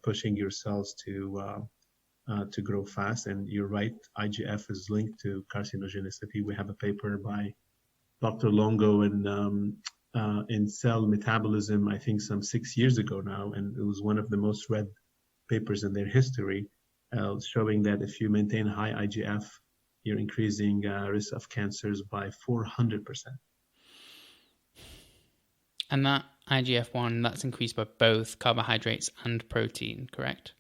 pushing your cells to grow fast. And you're right, IGF is linked to carcinogenicity. We have a paper by Dr. Longo in Cell Metabolism, I think some 6 years ago now, and it was one of the most read papers in their history, showing that if you maintain high IGF, you're increasing risk of cancers by 400%. And that IGF-1, that's increased by both carbohydrates and protein, correct?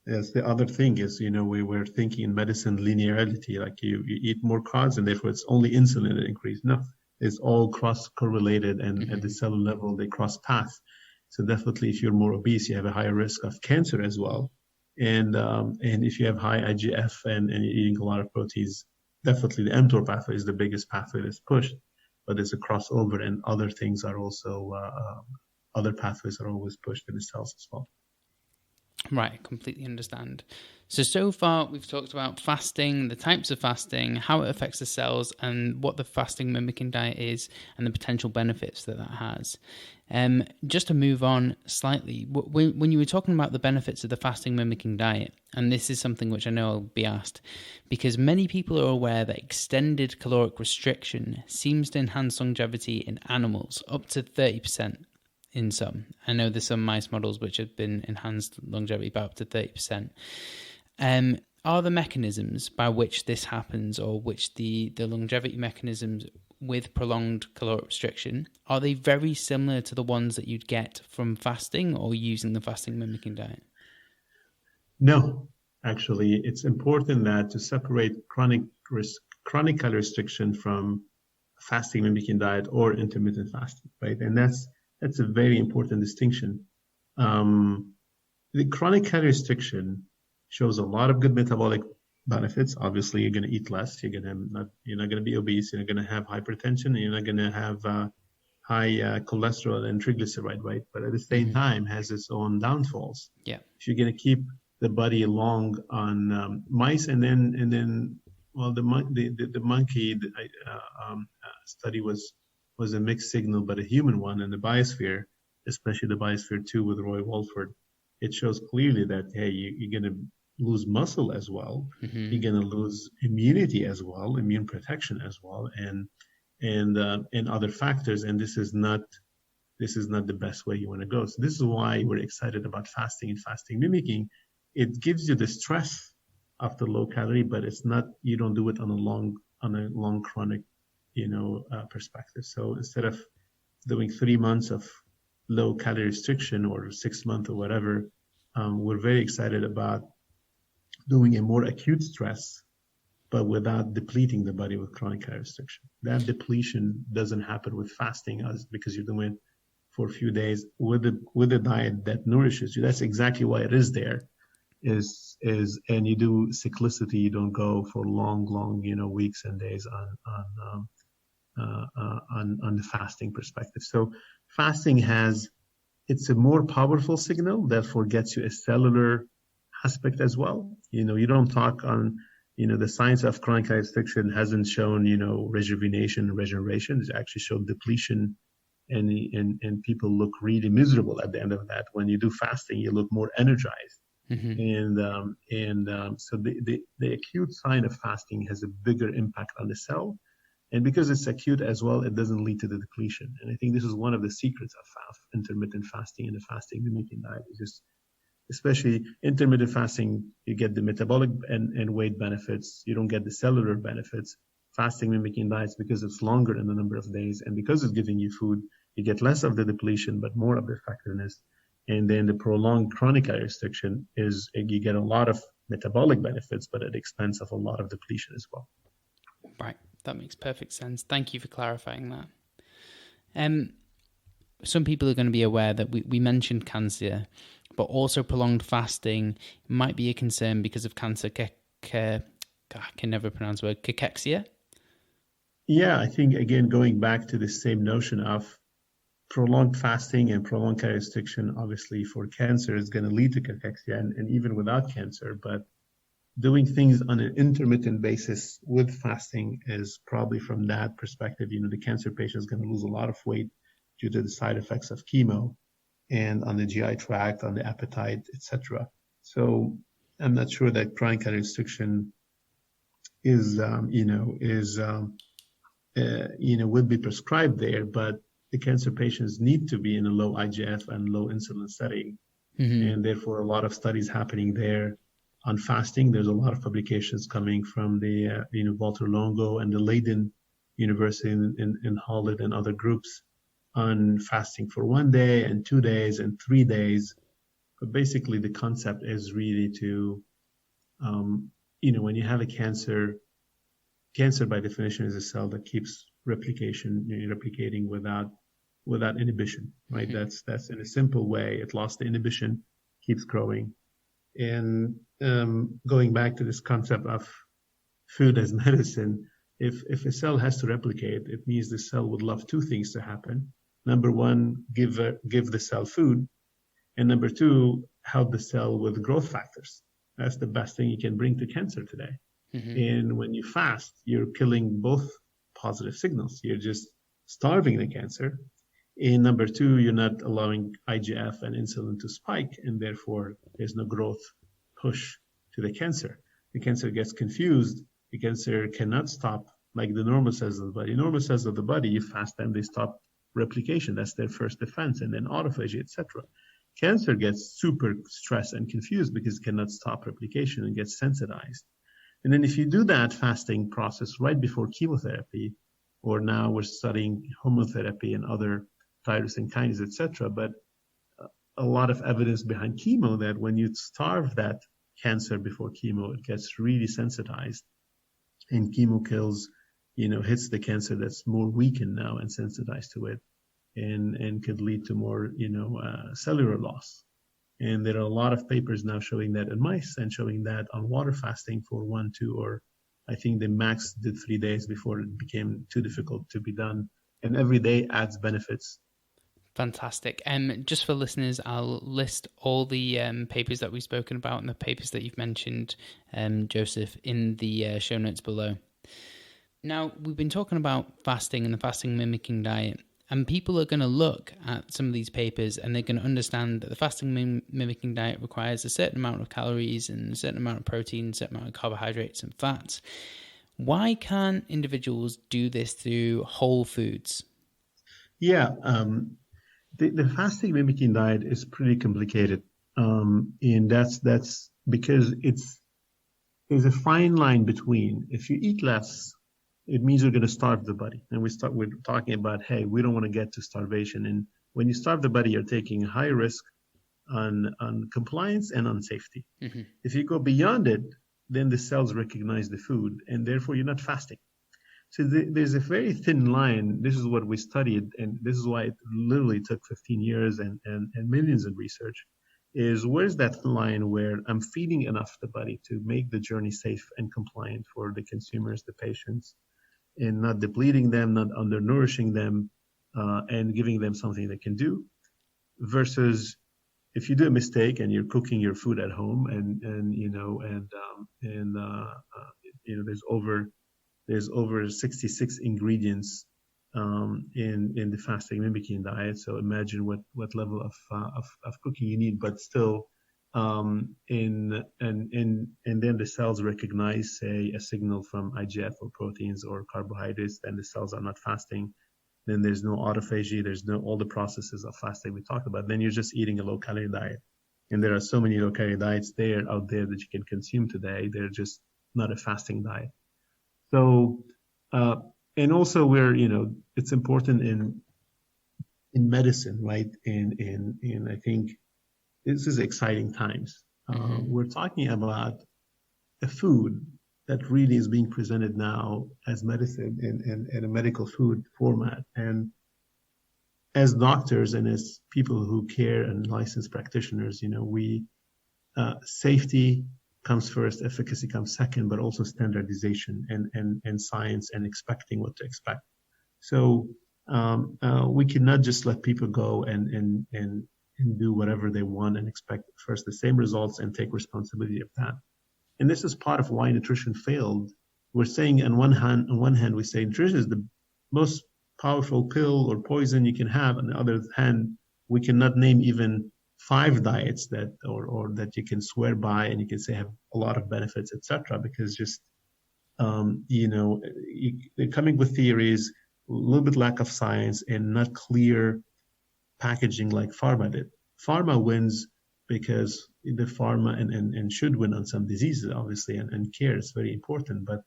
Yes, the other thing is, we were thinking in medicine linearity, like you eat more carbs and therefore it's only insulin that increase. No, it's all cross-correlated, and at the cellular level, they cross paths. So definitely, if you're more obese, you have a higher risk of cancer as well. And if you have high IGF and you're eating a lot of proteins, definitely the mTOR pathway is the biggest pathway that's pushed. But there's a crossover, and other things are also, other pathways are always pushed in the cells as well. Right, completely understand. So far we've talked about fasting, the types of fasting, how it affects the cells, and what the fasting mimicking diet is, and the potential benefits that has. Just to move on slightly, when you were talking about the benefits of the fasting mimicking diet, and this is something which I know I'll be asked, because many people are aware that extended caloric restriction seems to enhance longevity in animals up to 30%. In some, I know there's some mice models which have been enhanced longevity by up to 30%. Are the mechanisms by which this happens, or which the longevity mechanisms with prolonged caloric restriction, are they very similar to the ones that you'd get from fasting or using the fasting mimicking diet? No, actually, it's important that to separate chronic calorie restriction from fasting mimicking diet or intermittent fasting, right? And that's a very important distinction. The chronic calorie restriction shows a lot of good metabolic benefits. Obviously, you're going to eat less. You're not going to be obese. You're not going to have hypertension. And you're not going to have high cholesterol and triglyceride, right? But at the same time, has its own downfalls. Yeah. If you're going to keep the body long on mice, and then well, the monkey study was a mixed signal, but a human one, and the biosphere, especially the biosphere 2 with Roy Walford, it shows clearly that, hey, you're going to lose muscle as well. You're going to lose immunity as well, immune protection as well, and other factors. And this is not the best way you want to go. So this is why we're excited about fasting and fasting mimicking. It gives you the stress of the low calorie, but it's not, you don't do it on a long chronic, perspective. So instead of doing 3 months of low calorie restriction or 6 months or whatever, we're very excited about doing a more acute stress, but without depleting the body with chronic calorie restriction. That depletion doesn't happen with fasting, because you're doing it for a few days with a diet that nourishes you. That's exactly why it is there. And you do cyclicity. You don't go for long, weeks and days on the fasting perspective. So fasting it's a more powerful signal, therefore gets you a cellular aspect as well. You don't talk on, the science of chronic calorie restriction hasn't shown, rejuvenation, regeneration. It's actually shown depletion, and people look really miserable at the end of that. When you do fasting, you look more energized. So the acute sign of fasting has a bigger impact on the cell. And because it's acute as well, it doesn't lead to the depletion. And I think this is one of the secrets of intermittent fasting and the fasting mimicking diet. Is just, especially intermittent fasting, you get the metabolic and weight benefits. You don't get the cellular benefits. Fasting mimicking diets, because it's longer in the number of days, and because it's giving you food, you get less of the depletion, but more of the effectiveness. And then the prolonged chronic calorie restriction is, you get a lot of metabolic benefits, but at the expense of a lot of depletion as well. Right. That makes perfect sense. Thank you for clarifying that. Some people are going to be aware that we mentioned cancer, but also prolonged fasting might be a concern because of cancer. I can never pronounce the word, cachexia. Yeah, I think, again, going back to the same notion of prolonged fasting and prolonged calorie restriction, obviously for cancer is going to lead to cachexia, and even without cancer, but doing things on an intermittent basis with fasting is probably, from that perspective, the cancer patient is going to lose a lot of weight due to the side effects of chemo, and on the GI tract, on the appetite, etc. So I'm not sure that chronic calorie restriction would be prescribed there, but the cancer patients need to be in a low IGF and low insulin setting, and therefore a lot of studies happening there on fasting. There's a lot of publications coming from the Walter Longo and the Leiden University in Holland and other groups on fasting for 1 day and 2 days and 3 days. But basically the concept is really to, when you have a cancer by definition is a cell that keeps replicating without inhibition, right? That's in a simple way. It lost the inhibition, keeps growing. And going back to this concept of food as medicine, if a cell has to replicate, it means the cell would love 2 things to happen. Number 1, give the cell food, and number 2, help the cell with growth factors. That's the best thing you can bring to cancer today. And when you fast, you're killing both positive signals. You're just starving the cancer. And number two, you're not allowing IGF and insulin to spike, and therefore there's no growth push to the cancer. The cancer gets confused. The cancer cannot stop like the normal cells of the body. Normal cells of the body, you fast them, they stop replication. That's their first defense, and then autophagy, etc. Cancer gets super stressed and confused because it cannot stop replication and gets sensitized. And then if you do that fasting process right before chemotherapy, or now we're studying homotherapy and other tyrosine kinase, etc., but a lot of evidence behind chemo that when you starve that cancer before chemo, it gets really sensitized, and chemo kills, hits the cancer that's more weakened now and sensitized to it, and could lead to more, cellular loss. And there are a lot of papers now showing that in mice and showing that on water fasting for 1, 2, or I think the max did 3 days before it became too difficult to be done. And every day adds benefits. Fantastic. Just for listeners, I'll list all the papers that we've spoken about and the papers that you've mentioned, Joseph, in the show notes below. Now, we've been talking about fasting and the fasting-mimicking diet. And people are going to look at some of these papers and they're going to understand that the fasting-mimicking diet requires a certain amount of calories and a certain amount of protein, a certain amount of carbohydrates and fats. Why can't individuals do this through whole foods? Yeah, the fasting-mimicking diet is pretty complicated. And that's because there's a fine line between if you eat less, it means you're going to starve the body. And we're talking about, hey, we don't want to get to starvation. And when you starve the body, you're taking a high risk on compliance and on safety. Mm-hmm. If you go beyond it, then the cells recognize the food, and therefore you're not fasting. So there's a very thin line. This is what we studied, and this is why it literally took 15 years and millions in research, is where's that line where I'm feeding enough the body to make the journey safe and compliant for the consumers, the patients, and not depleting them, not undernourishing them, and giving them something they can do. Versus if you do a mistake and you're cooking your food at home, there's over 66 ingredients in the fasting mimicking diet. So imagine what level of cooking you need, but still. And then the cells recognize, say, a signal from IGF or proteins or carbohydrates, then the cells are not fasting. Then there's no autophagy, there's no all the processes of fasting we talked about. Then you're just eating a low-calorie diet. And there are so many low-calorie diets out there that you can consume today. They're just not a fasting diet. So, and also it's important in medicine, right? And I think this is exciting times. We're talking about a food that really is being presented now as medicine in a medical food format. And as doctors and as people who care and licensed practitioners, safety comes first, efficacy comes second, but also standardization and science and expecting what to expect. So we cannot just let people go and do whatever they want and expect first the same results and take responsibility of that. And this is part of why nutrition failed. We're saying on one hand, we say nutrition is the most powerful pill or poison you can have. On the other hand, we cannot name even 5 diets that or that you can swear by and you can say have a lot of benefits, etc. Because just they're coming with theories, a little bit lack of science, and not clear packaging like pharma did. Pharma wins because the pharma and should win on some diseases, obviously, and care is very important. But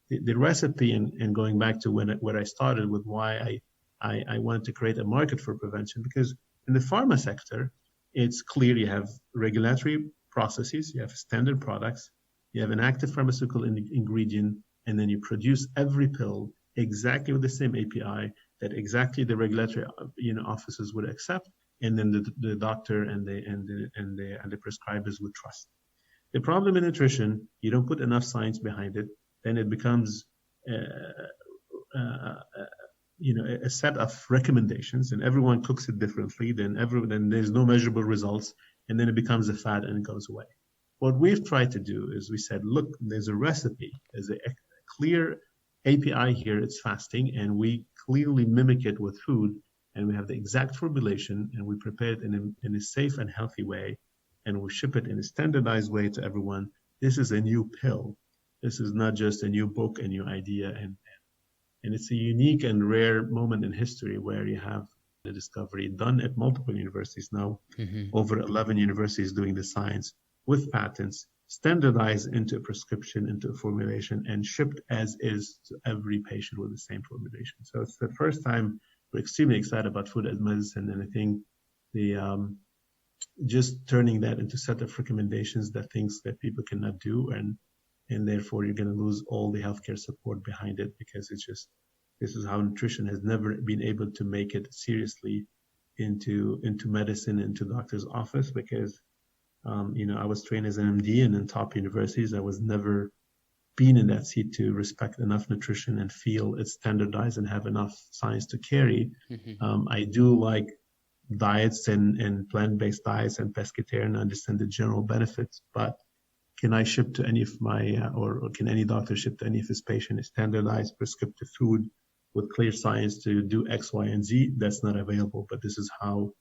the recipe and going back to where I started with why I wanted to create a market for prevention, because in the pharma sector, it's clear you have regulatory processes, you have standard products, you have an active pharmaceutical ingredient, and then you produce every pill exactly with the same API that exactly the regulatory offices would accept, and then the doctor and the prescribers would trust. The problem in nutrition, you don't put enough science behind it, then it becomes a set of recommendations, and everyone cooks it differently. Then there's no measurable results, and then it becomes a fad and it goes away. What we've tried to do is we said, look, there's a recipe, there's a clear API here, it's fasting, and we clearly mimic it with food, and we have the exact formulation, and we prepare it in a safe and healthy way, and we ship it in a standardized way to everyone. This is a new pill. This is not just a new book, a new idea, and it's a unique and rare moment in history where you have the discovery done at multiple universities now, over 11 universities doing the science with patents, standardized into a prescription, into a formulation, and shipped as is to every patient with the same formulation. So it's the first time. We're extremely excited about food as medicine, and I think the just turning that into a set of recommendations, that things that people cannot do, and therefore you're going to lose all the healthcare support behind it, because it's just, this is how nutrition has never been able to make it seriously into medicine, into doctor's office, because I was trained as an MD, and in top universities, I was never been in that seat to respect enough nutrition and feel it's standardized and have enough science to carry. I do like diets and plant-based diets and pescatarian, understand the general benefits, but can I ship to any of my, or can any doctor ship to any of his patients standardized prescriptive food with clear science to do X, Y, and Z? That's not available, but this is how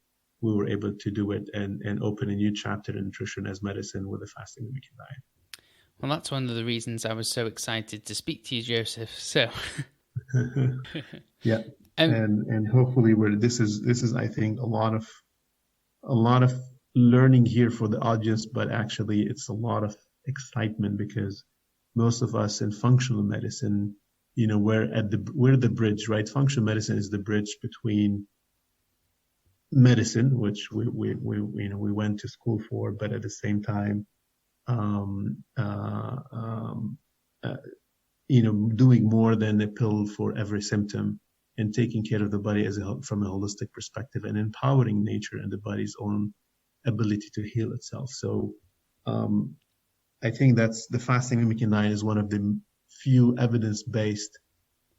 we were able to do it and open a new chapter in nutrition as medicine with a fasting-mimicking diet. Well, that's one of the reasons I was so excited to speak to you, Joseph. So, yeah, and hopefully, this is I think a lot of learning here for the audience, but actually it's a lot of excitement, because most of us in functional medicine, we're the bridge, right? Functional medicine is the bridge between medicine, which we went to school for, but at the same time, doing more than a pill for every symptom, and taking care of the body from a holistic perspective, and empowering nature and the body's own ability to heal itself. So I think that's the fasting mimicking diet is one of the few evidence-based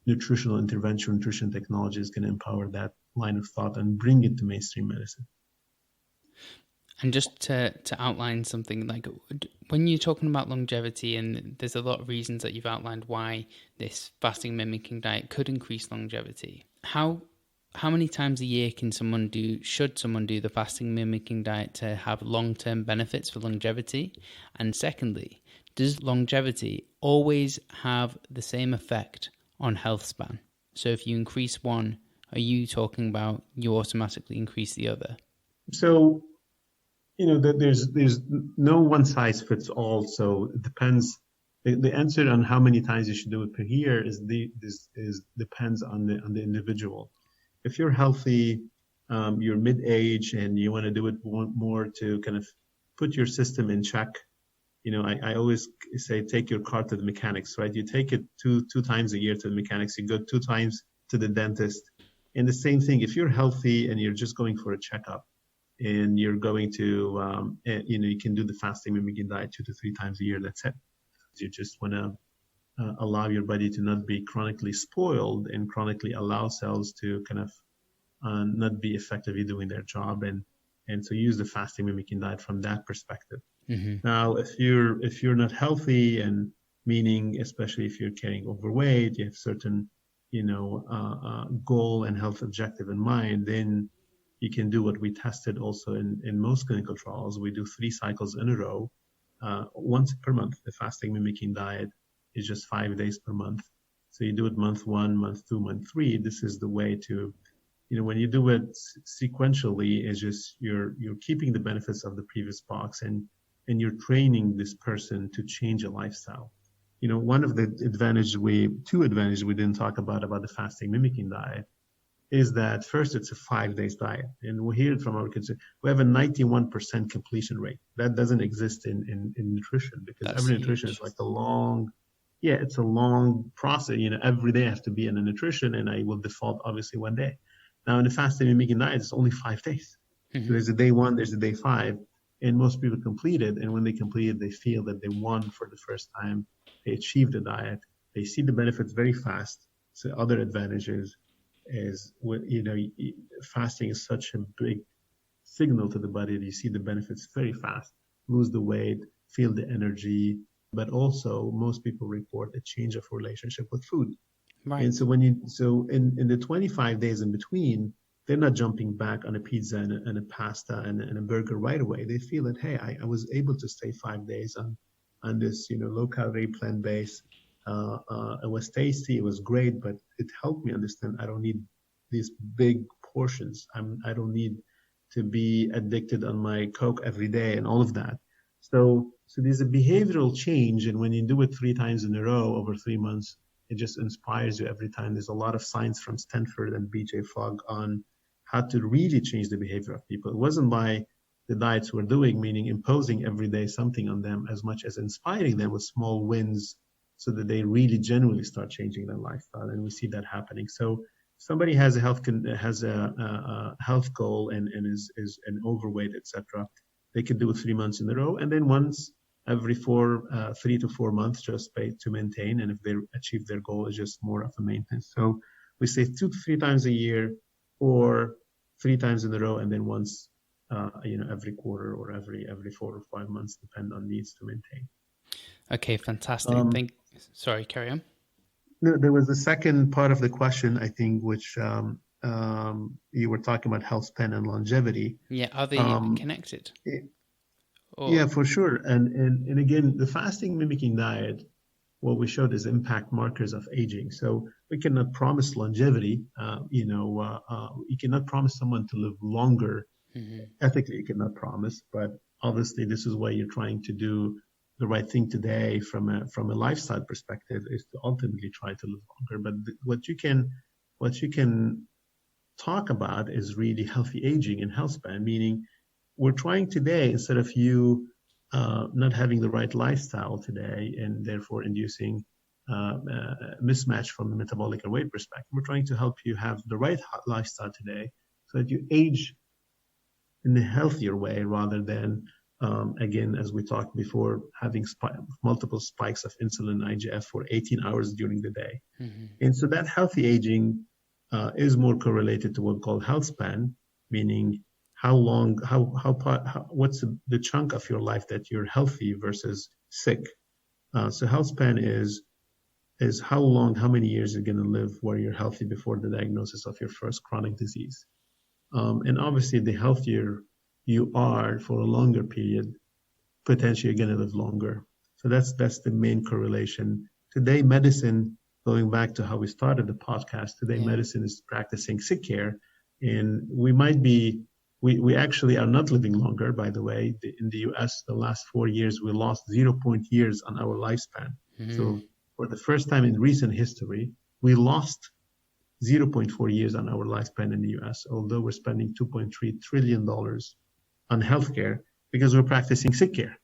nutritional intervention, nutrition technologies can empower that line of thought and bring it to mainstream medicine. And just to outline something, like when you're talking about longevity, and there's a lot of reasons that you've outlined why this fasting mimicking diet could increase longevity. How many times a year should someone do the fasting mimicking diet to have long-term benefits for longevity? And secondly, does longevity always have the same effect on health span? So if you increase one, are you talking about you automatically increase the other? So there's no one size fits all. So it depends. The answer on how many times you should do it per year depends on the individual. If you're healthy, you're mid-age, and you want to do it more to kind of put your system in check, I always say take your car to the mechanics, right? You take it two times a year to the mechanics. You go 2 times to the dentist. And the same thing, if you're healthy and you're just going for a checkup, and you're going to, you can do the fasting mimicking diet 2 to 3 times a year. That's it. You just want to allow your body to not be chronically spoiled and chronically allow cells to kind of not be effectively doing their job, and so use the fasting mimicking diet from that perspective. Now, if you're not healthy, and meaning especially if you're carrying overweight, you have certain goal and health objective in mind, then you can do what we tested also in most clinical trials. We do 3 cycles in a row, once per month. The fasting mimicking diet is just 5 days per month. So you do it month 1, month 2, month 3. This is the way to, when you do it sequentially, it's just you're keeping the benefits of the previous box, and you're training this person to change a lifestyle. One of the two advantages we didn't talk about the fasting mimicking diet is that first, it's a 5 days diet. And we hear it from our kids. We have a 91% completion rate. That doesn't exist in nutrition, because every nutrition is like it's a long process. Every day I have to be in a nutrition, and I will default obviously 1 day. Now in the fasting mimicking diet, it's only 5 days. So there's a day 1, there's a day 5, and most people complete it. And when they complete it, they feel that they won for the first time. They achieved the diet. They see the benefits very fast. So other advantages is fasting is such a big signal to the body that you see the benefits very fast, lose the weight, feel the energy, but also most people report a change of relationship with food. Right. And so in the 25 days in between, they're not jumping back on a pizza and a pasta and a burger right away. They feel that, hey, I was able to stay 5 days on this, low calorie plant based. It was tasty, it was great, but it helped me understand I don't need these big portions. I don't need to be addicted on my Coke every day and all of that. So there's a behavioral change, and when you do it 3 times in a row over 3 months, it just inspires you every time. There's a lot of science from Stanford and BJ Fogg on how to really change the behavior of people. It wasn't by the diets we're doing, meaning imposing every day something on them, as much as inspiring them with small wins so that they really genuinely start changing their lifestyle. And we see that happening. So if somebody has a health goal and is an overweight, etc., they could do it 3 months in a row, and then once every 3 to 4 months, just to maintain. And if they achieve their goal, it's just more of a maintenance. So we say 2 to 3 times a year, or 3 times in a row, and then once, every quarter or every 4 or 5 months, depend on needs to maintain. Okay, fantastic. Sorry, carry on. No, there was a second part of the question, I think, which you were talking about health span and longevity. Yeah, are they connected? Yeah, for sure. And again, the fasting mimicking diet, what we showed is impact markers of aging. So we cannot promise longevity. You cannot promise someone to live longer. Mm-hmm. Ethically, you cannot promise, but obviously this is why you're trying to do the right thing today from a lifestyle perspective, is to ultimately try to live longer. But what you can talk about is really healthy aging and health span, meaning we're trying today, instead of you not having the right lifestyle today and therefore inducing mismatch from the metabolic and weight perspective, we're trying to help you have the right lifestyle today so that you age in a healthier way, rather than, again, as we talked before, having multiple spikes of insulin and IGF for 18 hours during the day. Mm-hmm. And so that healthy aging is more correlated to what's called health span, meaning how long, what's the chunk of your life that you're healthy versus sick. So health span is how long, how many years you're going to live where you're healthy before the diagnosis of your first chronic disease. And obviously, the healthier you are for a longer period, potentially you're going to live longer. So that's the main correlation. Today, medicine, going back to how we started the podcast, medicine is practicing sick care, and we actually are not living longer, by the way. In the US, the last 4 years, we lost 0 years on our lifespan. Mm-hmm. So for the first time in recent history, we lost 0.4 years on our lifespan in the US, although we're spending $2.3 trillion on healthcare because we're practicing sick care.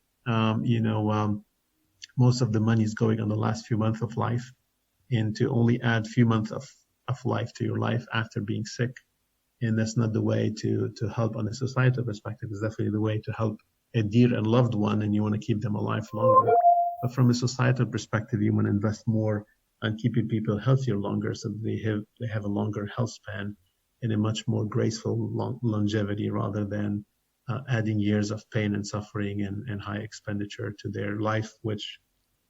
Most of the money is going on the last few months of life, and to only add few months of life to your life after being sick. And that's not the way to help on a societal perspective. It's definitely the way to help a dear and loved one, and you want to keep them alive longer. But from a societal perspective, you want to invest more on keeping people healthier longer, so that they have a longer health span and a much more graceful longevity, rather than adding years of pain and suffering and high expenditure to their life, which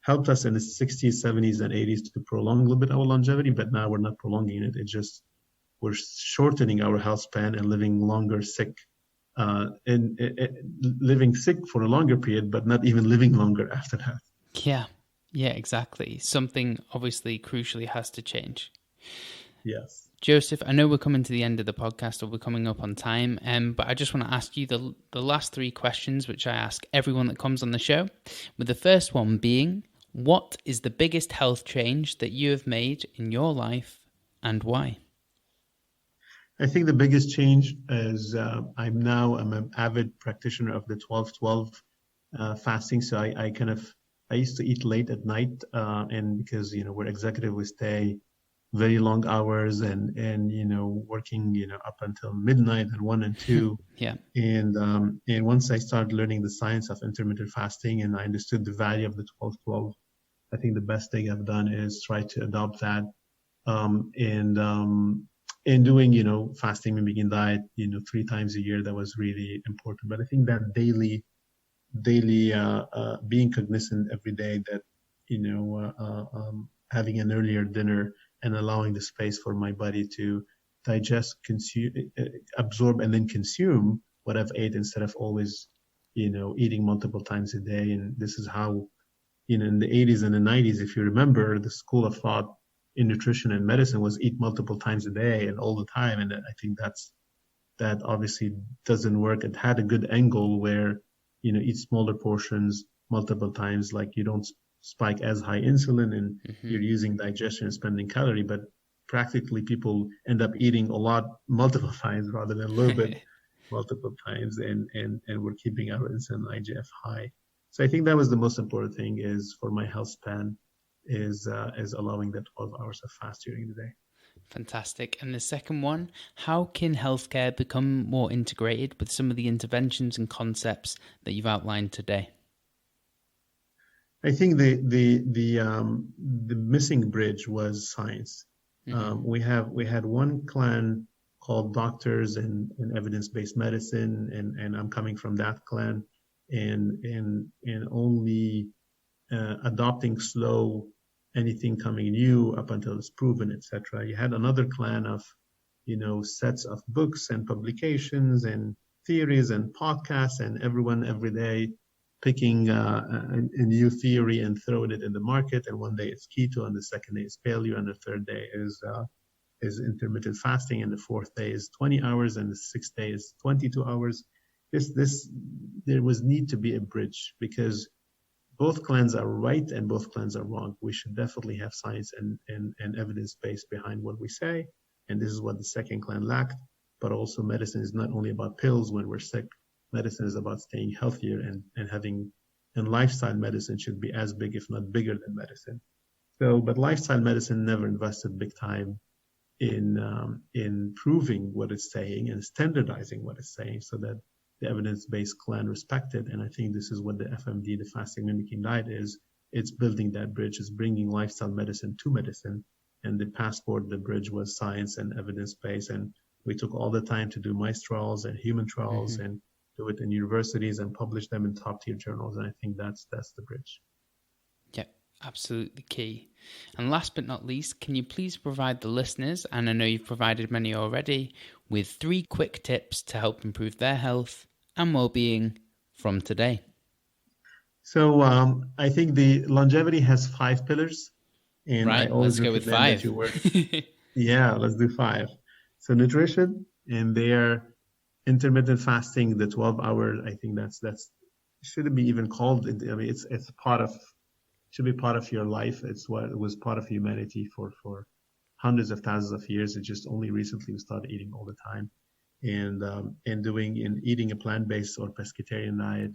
helped us in the 60s, 70s, and 80s to prolong a little bit our longevity. But now we're not prolonging it. It's just we're shortening our health span and living longer sick, and living sick for a longer period, but not even living longer after that. Yeah, exactly. Something obviously crucially has to change. Yes. Joseph, I know we're coming to the end of the podcast, or we're coming up on time, but I just want to ask you the last 3 questions, which I ask everyone that comes on the show, with the first one being, what is the biggest health change that you have made in your life, and why? I think the biggest change is I'm an avid practitioner of the 12-12 fasting. So I used to eat late at night, and because we're executive, we stay very long hours and working up until midnight and 1 and 2. Yeah. And once I started learning the science of intermittent fasting and I understood the value of the 12-12, I think the best thing I've done is try to adopt that. and doing, fasting mimicking diet, 3 times a year, that was really important. But I think that daily being cognizant every day that, having an earlier dinner and allowing the space for my body to digest, consume, absorb, and then consume what I've ate instead of always, eating multiple times a day. And this is how, in the 80s and the 90s, if you remember, the school of thought in nutrition and medicine was eat multiple times a day and all the time. And I think that obviously doesn't work. It had a good angle where, eat smaller portions multiple times, like you don't spike as high insulin and you're using digestion and spending calorie, but practically people end up eating a lot multiple times rather than a little bit multiple times, and we're keeping our insulin IGF high. So I think that was the most important thing, is for my health span, is allowing that 12 hours of fast during the day. Fantastic. And the second one, how can healthcare become more integrated with some of the interventions and concepts that you've outlined today? I think the missing bridge was science. We had one clan called doctors and evidence-based medicine, and I'm coming from that clan, and only adopting slow anything coming new up until it's proven, etc. You had another clan of, sets of books and publications and theories and podcasts, and everyone every day picking a new theory and throwing it in the market. And one day it's keto, and the second day is paleo, and the third day is intermittent fasting, and the fourth day is 20 hours, and the sixth day is 22 hours. There was need to be a bridge, because both clans are right and both clans are wrong. We should definitely have science and evidence base behind what we say. And this is what the second clan lacked. But also, medicine is not only about pills when we're sick. Medicine is about staying healthier, and lifestyle medicine should be as big, if not bigger, than medicine. But lifestyle medicine never invested big time in proving what it's saying and standardizing what it's saying, so that the evidence-based clan respected. And I think this is what the FMD, the fasting mimicking diet, is. It's building that bridge. It's bringing lifestyle medicine to medicine. And the passport, the bridge, was science and evidence-based. And we took all the time to do mice trials and human trials and do it in universities and publish them in top-tier journals. And I think that's the bridge. Yeah, absolutely key. And last but not least, can you please provide the listeners, and I know you've provided many already, with 3 quick tips to help improve their health and well-being from today? So I think the longevity has 5 pillars, and right, I always let's go with 5. That you work. Yeah, let's do 5. So nutrition, and their intermittent fasting, the 12 hours. I think that's shouldn't be even called. I mean, it's should be part of your life. It's what was part of humanity for hundreds of thousands of years. It just only recently we started eating all the time, and eating a plant-based or pescatarian diet,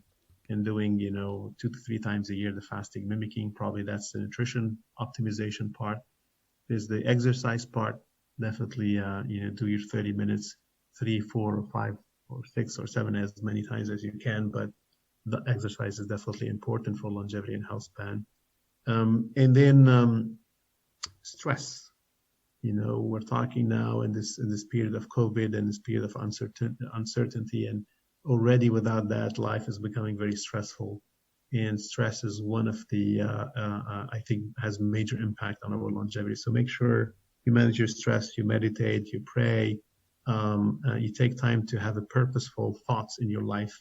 and doing 2 to 3 times a year the fasting mimicking. Probably that's the nutrition optimization part. There's the exercise part. Definitely do your 30 minutes, 3, 4, or 5, or 6, or 7, as many times as you can. But the exercise is definitely important for longevity and health span. And then stress. We're talking now in this period of COVID and this period of uncertainty, and already without that, life is becoming very stressful. And stress is one of the, I think, has major impact on our longevity. So make sure you manage your stress, you meditate, you pray, you take time to have a purposeful thoughts in your life.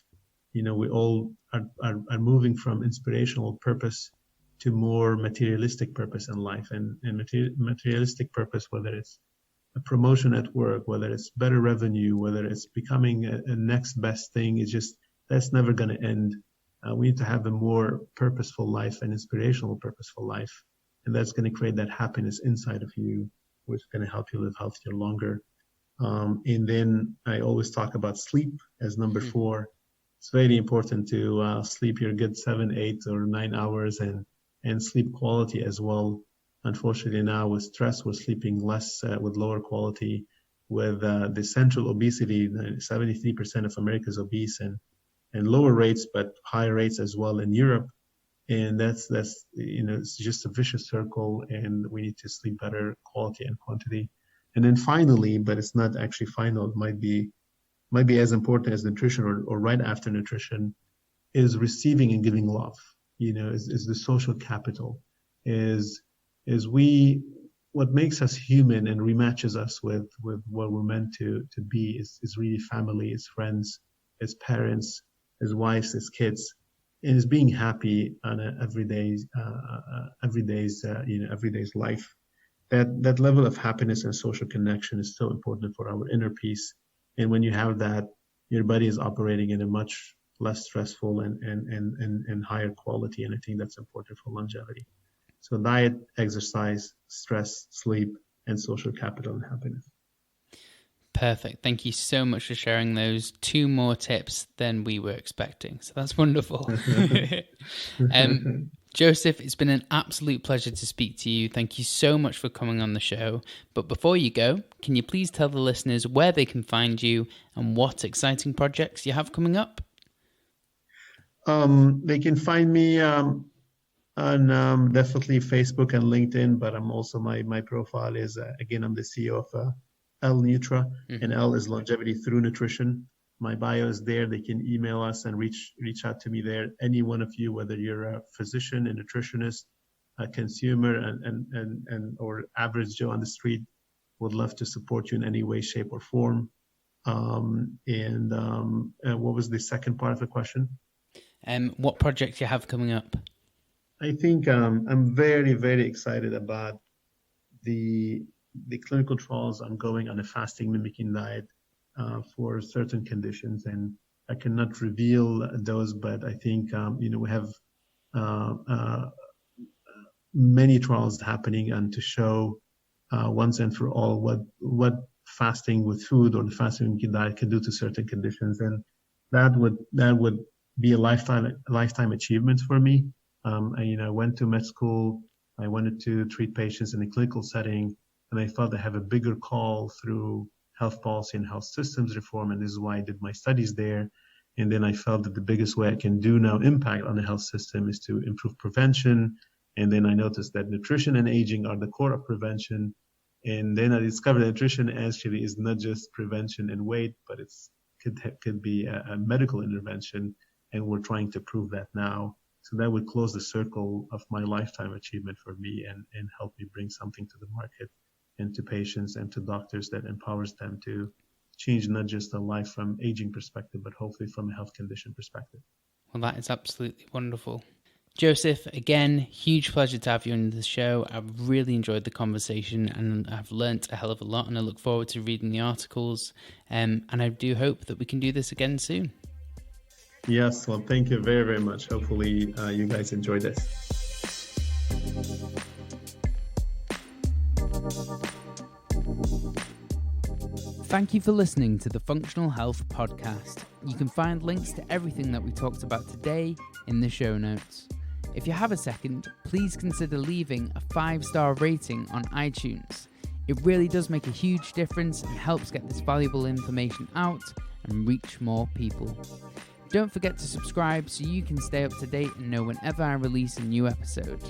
We all are moving from inspirational purpose to more materialistic purpose in life, and materialistic purpose, whether it's a promotion at work, whether it's better revenue, whether it's becoming a next best thing, that's never going to end. We need to have a more purposeful life, an inspirational purposeful life, and that's going to create that happiness inside of you, which is going to help you live healthier longer. And then I always talk about sleep as number 4. It's very important to sleep your good 7, 8, or 9 hours, and sleep quality as well. Unfortunately, now with stress, we're sleeping less, with lower quality. With the central obesity, 73% of America is obese, and lower rates, but higher rates as well in Europe. And that's it's just a vicious circle, and we need to sleep better, quality and quantity. And then finally, but it's not actually final, it might be as important as nutrition or right after nutrition, is receiving and giving love. Is the social capital, is what makes us human and rematches us with what we're meant to be is really family, is friends, as parents, as wives, as kids, and is being happy on an everyday's life. That level of happiness and social connection is so important for our inner peace. And when you have that, your body is operating in a much less stressful and higher quality. And I think that's important for longevity. So diet, exercise, stress, sleep, and social capital and happiness. Perfect. Thank you so much for sharing those 2 more tips than we were expecting. So that's wonderful. Joseph, it's been an absolute pleasure to speak to you. Thank you so much for coming on the show. But before you go, can you please tell the listeners where they can find you and what exciting projects you have coming up? They can find me on definitely Facebook and LinkedIn, but I'm also my profile is again, I'm the CEO of L-Nutra, and L is longevity through nutrition. My bio is there. They can email us and reach out to me there. Any one of you, whether you're a physician, a nutritionist, a consumer, and or average Joe on the street, would love to support you in any way, shape, or form. And what was the second part of the question? What projects you have coming up? I think I'm very, very excited about the clinical trials ongoing on a fasting-mimicking diet for certain conditions, and I cannot reveal those, but I think we have many trials happening and to show once and for all what fasting with food or the fasting-mimicking diet can do to certain conditions, and that would be a lifetime achievement for me. I went to med school. I wanted to treat patients in a clinical setting, and I felt I have a bigger call through health policy and health systems reform, and this is why I did my studies there. And then I felt that the biggest way I can do now impact on the health system is to improve prevention. And then I noticed that nutrition and aging are the core of prevention. And then I discovered that nutrition actually is not just prevention and weight, but could be a medical intervention, and we're trying to prove that now. So that would close the circle of my lifetime achievement for me and help me bring something to the market and to patients and to doctors that empowers them to change not just a life from aging perspective, but hopefully from a health condition perspective. Well, that is absolutely wonderful. Joseph, again, huge pleasure to have you on the show. I've really enjoyed the conversation and I've learnt a hell of a lot, and I look forward to reading the articles. And I do hope that we can do this again soon. Yes, well, thank you very, very much. Hopefully you guys enjoy this. Thank you for listening to the Functional Health Podcast. You can find links to everything that we talked about today in the show notes. If you have a second, please consider leaving a 5-star rating on iTunes. It really does make a huge difference and helps get this valuable information out and reach more people. Don't forget to subscribe so you can stay up to date and know whenever I release a new episode.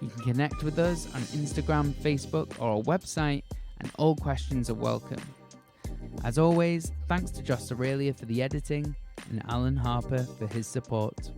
You can connect with us on Instagram, Facebook, or our website, and all questions are welcome. As always, thanks to Josh Aurelia for the editing and Alan Harper for his support.